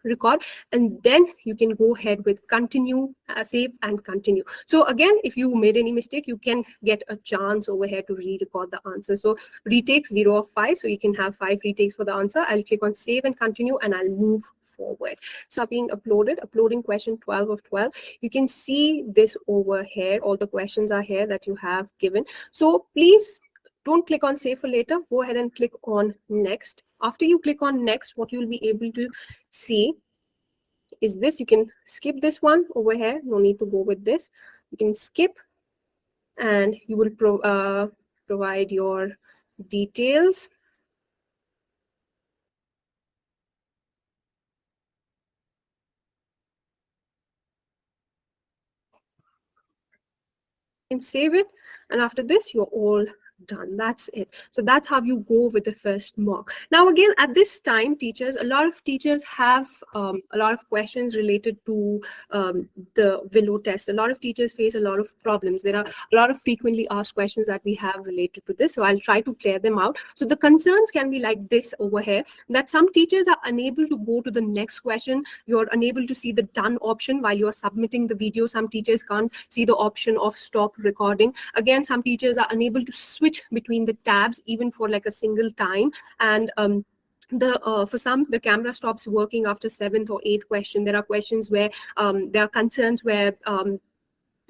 Record, and then you can go ahead with continue, save and continue. So again, if you made any mistake, you can get a chance over here to re-record the answer. So retakes 0 of 5, so you can have 5 retakes for the answer. I'll click on save and continue, and I'll move forward. So being uploading question 12 of 12. You can see this over here. All the questions are here that you have given. So please don't click on save for later. Go ahead and click on next. After you click on next, what you'll be able to see is this. You can skip this one over here. No need to go with this. You can skip, and you will provide your details. And save it, and after this you're all done. That's it. So that's how you go with the first mock. Now again, at this time, a lot of teachers have a lot of questions related to the Willow test. A lot of teachers face a lot of problems. There are a lot of frequently asked questions that we have related to this, so I'll try to clear them out. So the concerns can be like this over here, that some teachers are unable to go to the next question. You're unable to see the done option while you're submitting the video. Some teachers can't see the option of stop recording. Again, some teachers are unable to switch between the tabs even for like a single time, and for some, the camera stops working after 7th or 8th question. There are questions where there are concerns where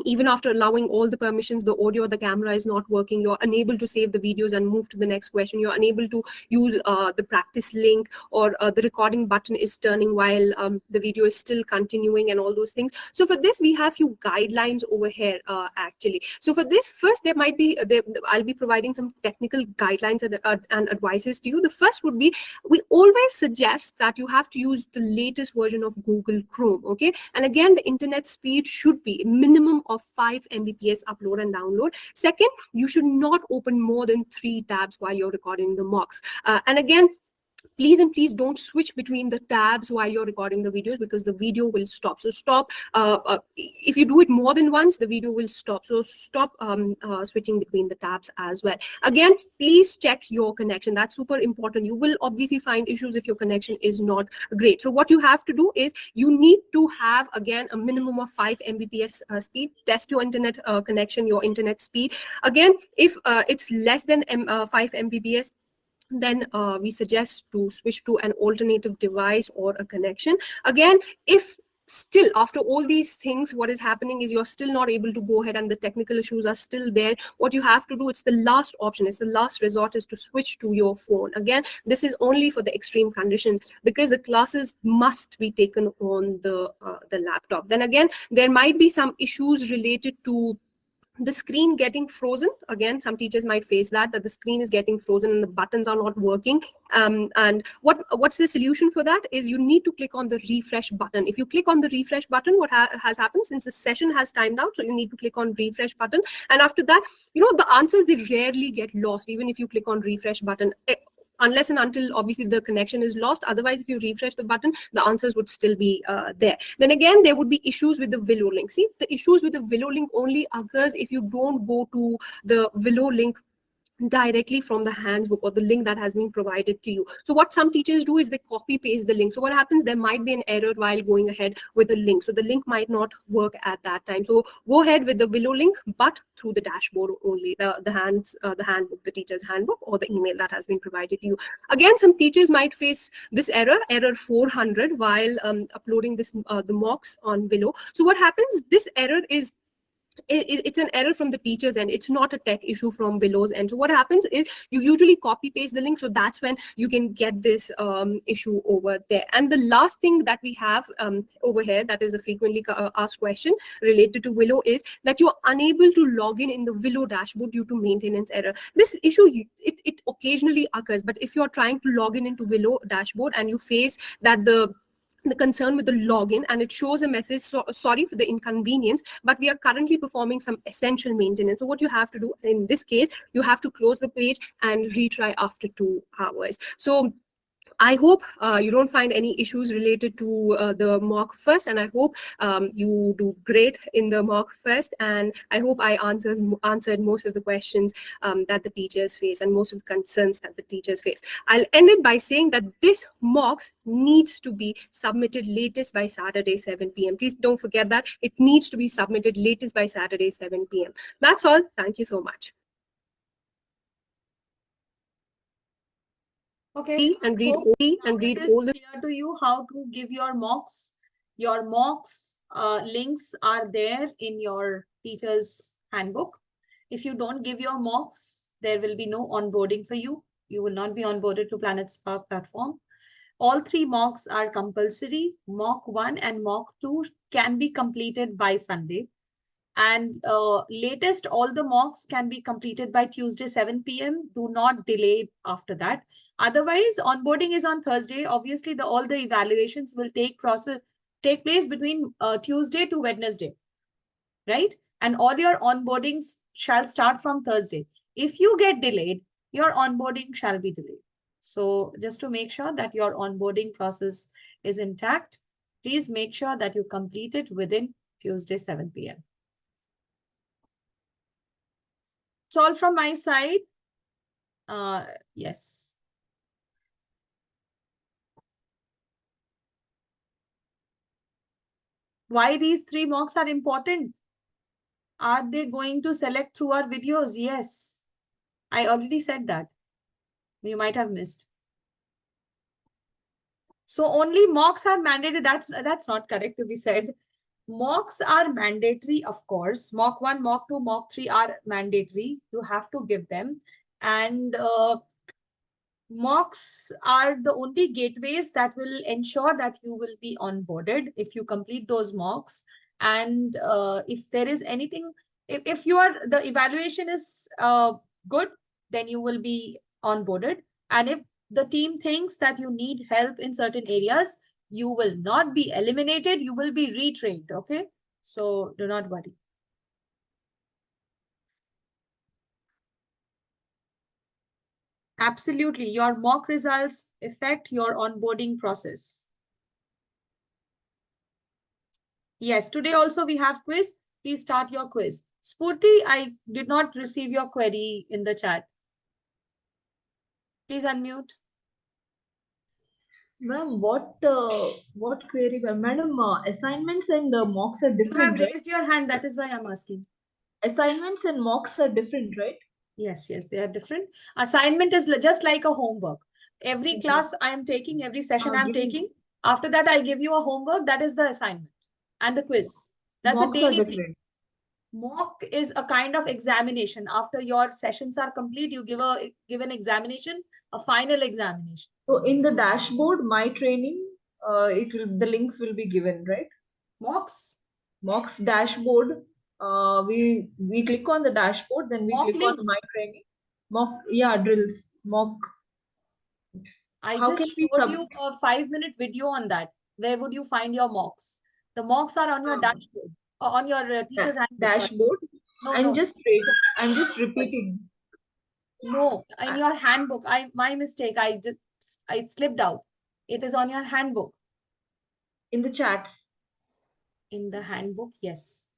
even after allowing all the permissions, the audio or the camera is not working. You're unable to save the videos and move to the next question. You're unable to use the practice link, or the recording button is turning while the video is still continuing, and all those things. So for this, we have few guidelines over here actually. So for this, first I'll be providing some technical guidelines and advices to you. The first would be, we always suggest that you have to use the latest version of Google Chrome. Okay, and again, the internet speed should be minimum of 5 Mbps upload and download. Second, you should not open more than 3 tabs while you're recording the mocks. And again, please don't switch between the tabs while you're recording the videos, because the video will stop. So stop, if you do it more than once, the video will stop. So stop switching between the tabs as well. Again, please check your connection. That's super important. You will obviously find issues if your connection is not great. So what you have to do is, you need to have, again, a minimum of 5 Mbps speed. Test your internet connection, your internet speed. Again, if it's less than 5 Mbps, then we suggest to switch to an alternative device or a connection. Again, if still after all these things, what is happening is you're still not able to go ahead and the technical issues are still there, what you have to do, it's the last option, it's the last resort, is to switch to your phone. Again, this is only for the extreme conditions, because the classes must be taken on the laptop. Then again, there might be some issues related to the screen getting frozen. Again, some teachers might face that the screen is getting frozen and the buttons are not working. And what's the solution for that is, you need to click on the refresh button. If you click on the refresh button, what has happened, since the session has timed out, so you need to click on refresh button. And after that, the answers, they rarely get lost, even if you click on refresh button. unless and until obviously the connection is lost. Otherwise, if you refresh the button, the answers would still be there. Then again, there would be issues with the Willow link. See, the issues with the Willow link only occurs if you don't go to the Willow link directly from the handbook or the link that has been provided to you. So what some teachers do is they copy paste the link. So what happens, there might be an error while going ahead with the link. So the link might not work at that time. So go ahead with the Willow link, but through the dashboard only, the handbook, the teacher's handbook, or the email that has been provided to you. Again, some teachers might face this error 400, while uploading this the mocks on Willow. So what happens, this error is it's an error from the teacher's end. It's not a tech issue from Willow's end. So what happens is you usually copy paste the link. So that's when you can get this issue over there. And the last thing that we have over here, that is a frequently asked question related to Willow, is that you're unable to log in the Willow dashboard due to maintenance error. This issue, it occasionally occurs, but if you're trying to log in into Willow dashboard and you face that the concern with the login and it shows a message, sorry for the inconvenience, but we are currently performing some essential maintenance. So what you have to do in this case, you have to close the page and retry after 2 hours. So I hope you don't find any issues related to the mock first, and I hope you do great in the mock first, and I hope I answered most of the questions that the teachers face and most of the concerns that the teachers face. I'll end it by saying that this mocks needs to be submitted latest by Saturday 7 p.m. Please don't forget that it needs to be submitted latest by Saturday 7 p.m. That's all. Thank you so much. Okay. And read Hope read it is all the clear to you how to give your mocks. Your mocks links are there in your teacher's handbook. If you don't give your mocks, there will be no onboarding for you. You will not be onboarded to Planet Spark platform. All 3 mocks are compulsory. Mock 1 and mock 2 can be completed by Sunday. And latest, all the mocks can be completed by Tuesday 7 p.m. Do not delay after that. Otherwise, onboarding is on Thursday. Obviously, all the evaluations will take place between Tuesday to Wednesday, right? And all your onboardings shall start from Thursday. If you get delayed, your onboarding shall be delayed. So just to make sure that your onboarding process is intact, please make sure that you complete it within Tuesday 7 p.m. It's all from my side. Yes. Why these 3 mocks are important? Are they going to select through our videos? Yes. I already said that. You might have missed. So only mocks are mandated. That's not correct to be said. Mocks are mandatory, of course. Mock 1, mock 2, mock 3 are mandatory. You have to give them. And mocks are the only gateways that will ensure that you will be onboarded if you complete those mocks. And if there is anything, if the evaluation is good, then you will be onboarded. And if the team thinks that you need help in certain areas, you will not be eliminated, you will be retrained, okay? So do not worry. Absolutely, your mock results affect your onboarding process. Yes, today also we have quiz. Please start your quiz. Spurti, I did not receive your query in the chat. Please unmute. Ma'am, what query, ma'am? Madam, assignments and mocks are You have different, right? raised your hand, that is why I'm asking. Assignments and mocks are different, right? Yes, they are different. Assignment is just like a homework. Every Okay. class I am taking, every session I'm Giving taking, after that I give you a homework, that is the assignment. And the quiz. That's mocks a are daily thing. different. Mock is a kind of examination. After your sessions are complete, you give an examination, a final examination. So in the dashboard, my training, the links will be given, right? Mocks dashboard. We click on the dashboard, then we Mock click links. on my training. Mock, drills. Mock. I How just can we showed you a 5-minute video on that. Where would you find your mocks? The mocks are on your dashboard, or on your teacher's handbook. Dashboard? No, I'm no. just repeating. No, in your handbook. My mistake. I slipped out. It is on your handbook. In the chats. In the handbook, yes.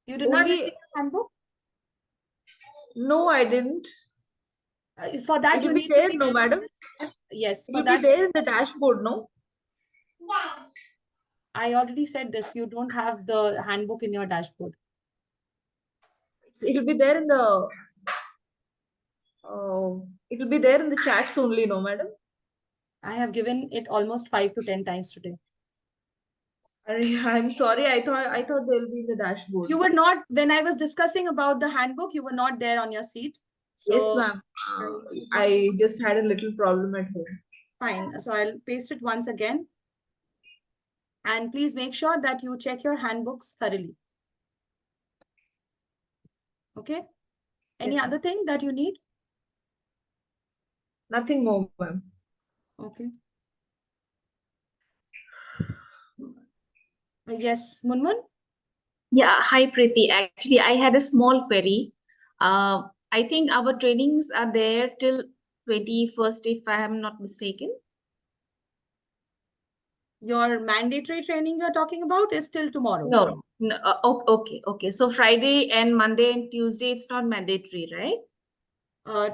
You did not Only, receive the handbook? no, I didn't. For that, It you will be need to there, be no, there. madam. Yes, It for will be that, there in the dashboard, no? I already said this. You don't have the handbook in your dashboard. It will be there in the. It will be there in the chats only, no, madam. I have given it almost 5 to 10 times today. I'm sorry. I thought they'll be in the dashboard. You were not, when I was discussing about the handbook, you were not there on your seat. Yes, So ma'am. I just had a little problem at home. fine. So I'll paste it once again. And please make sure that you check your handbooks thoroughly. Okay. Any Yes, other thing that you need? Nothing more, ma'am. Okay. Yes, Munmun? Yeah, hi Preeti. Actually, I had a small query. I think our trainings are there till 21st, if I am not mistaken. Your mandatory training you're talking about is till tomorrow. No, okay. So Friday and Monday and Tuesday, it's not mandatory, right?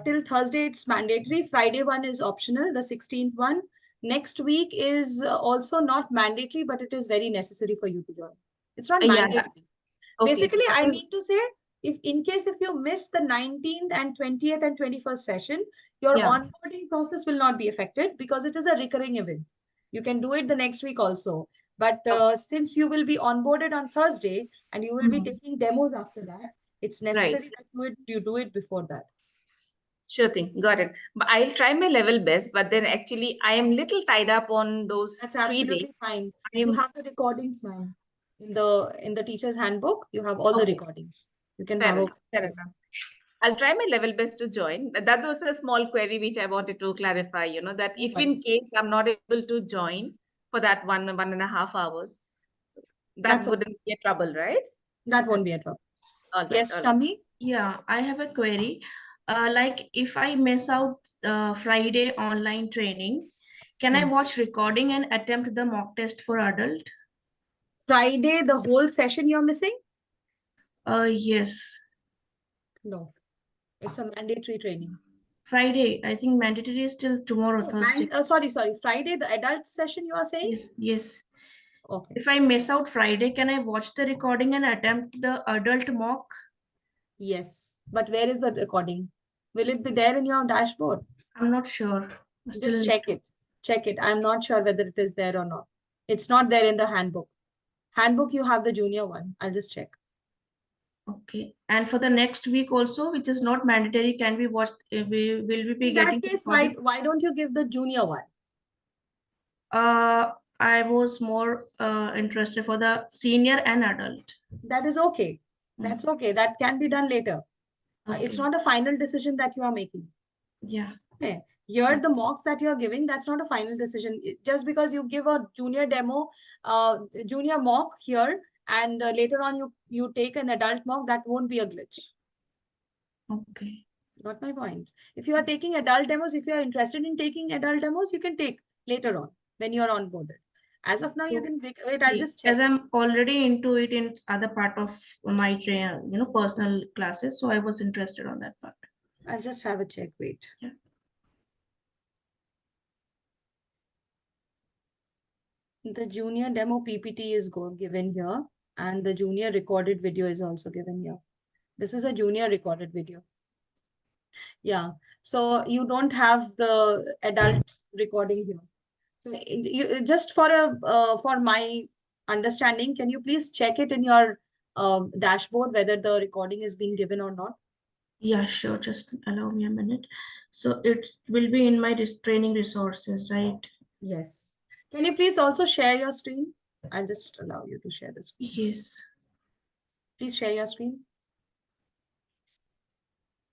Till Thursday, it's mandatory. Friday one is optional, the 16th one. Next week is also not mandatory, but it is very necessary for you to join. It's not Yeah. mandatory. Okay, Basically, so I that need is- to say, if in case if you miss the 19th and 20th and 21st session, your Yeah. onboarding process will not be affected because it is a recurring event. You can do it the next week also. But since you will be onboarded on Thursday and you will be taking demos after that, it's necessary that you do it before that. Sure thing, got it. But I'll try my level best, but then actually I am little tied up on those That's 3 absolutely days. fine. I You am have the recordings, ma'am. In the teacher's handbook, you have all the Okay. recordings. You can fair have a enough, fair enough. I'll try my level best to join. That was a small query which I wanted to clarify, that if in worries. case I'm not able to join for that 1.5 hours, that That's wouldn't be a trouble, right? That won't be a problem. All right, Yes, all right. Shami? Yeah, I have a query. Like if I miss out Friday online training, can I watch recording and attempt the mock test for adult? Friday, the whole session you're missing? Yes. No. It's a mandatory training. Friday, I think mandatory is till tomorrow, Oh, Thursday. sorry. Friday, the adult session you are saying? Yes, yes. Okay. If I miss out Friday, can I watch the recording and attempt the adult mock? Yes. But where is the recording? Will it be there in your dashboard? I'm not sure. Just check it. Check it. I'm not sure whether it is there or not. It's not there in the handbook. Handbook, you have the junior one. I'll just check. Okay. And for the next week also, which is not mandatory, can we watch? Will we be In getting? that case, why don't you give the junior one? I was more interested for the senior and adult. That is okay. That's okay. That can be done later. It's Okay. not a final decision that you are making. Yeah. Okay. Here, the mocks that you're giving, that's not a final decision. Just because you give a junior demo, junior mock here, and later on you take an adult mock, that won't be a glitch. Okay. Not my point. If you are taking adult demos, if you are interested in taking adult demos, you can take later on when you are onboarded. As of now, you can wait. I'll just check. As I'm already into it in other part of my personal classes, so I was interested on that part. I'll just have a check. Wait. Yeah. The junior demo PPT is given here, and the junior recorded video is also given here. This is a junior recorded video. Yeah. So you don't have the adult recording here. So you just for my understanding, can you please check it in your dashboard whether the recording is being given or not? Yeah, sure. Just allow me a minute. So it will be in my training resources, right? Yes. Can you please also share your screen? I'll just allow you to share the screen. Yes. Please share your screen.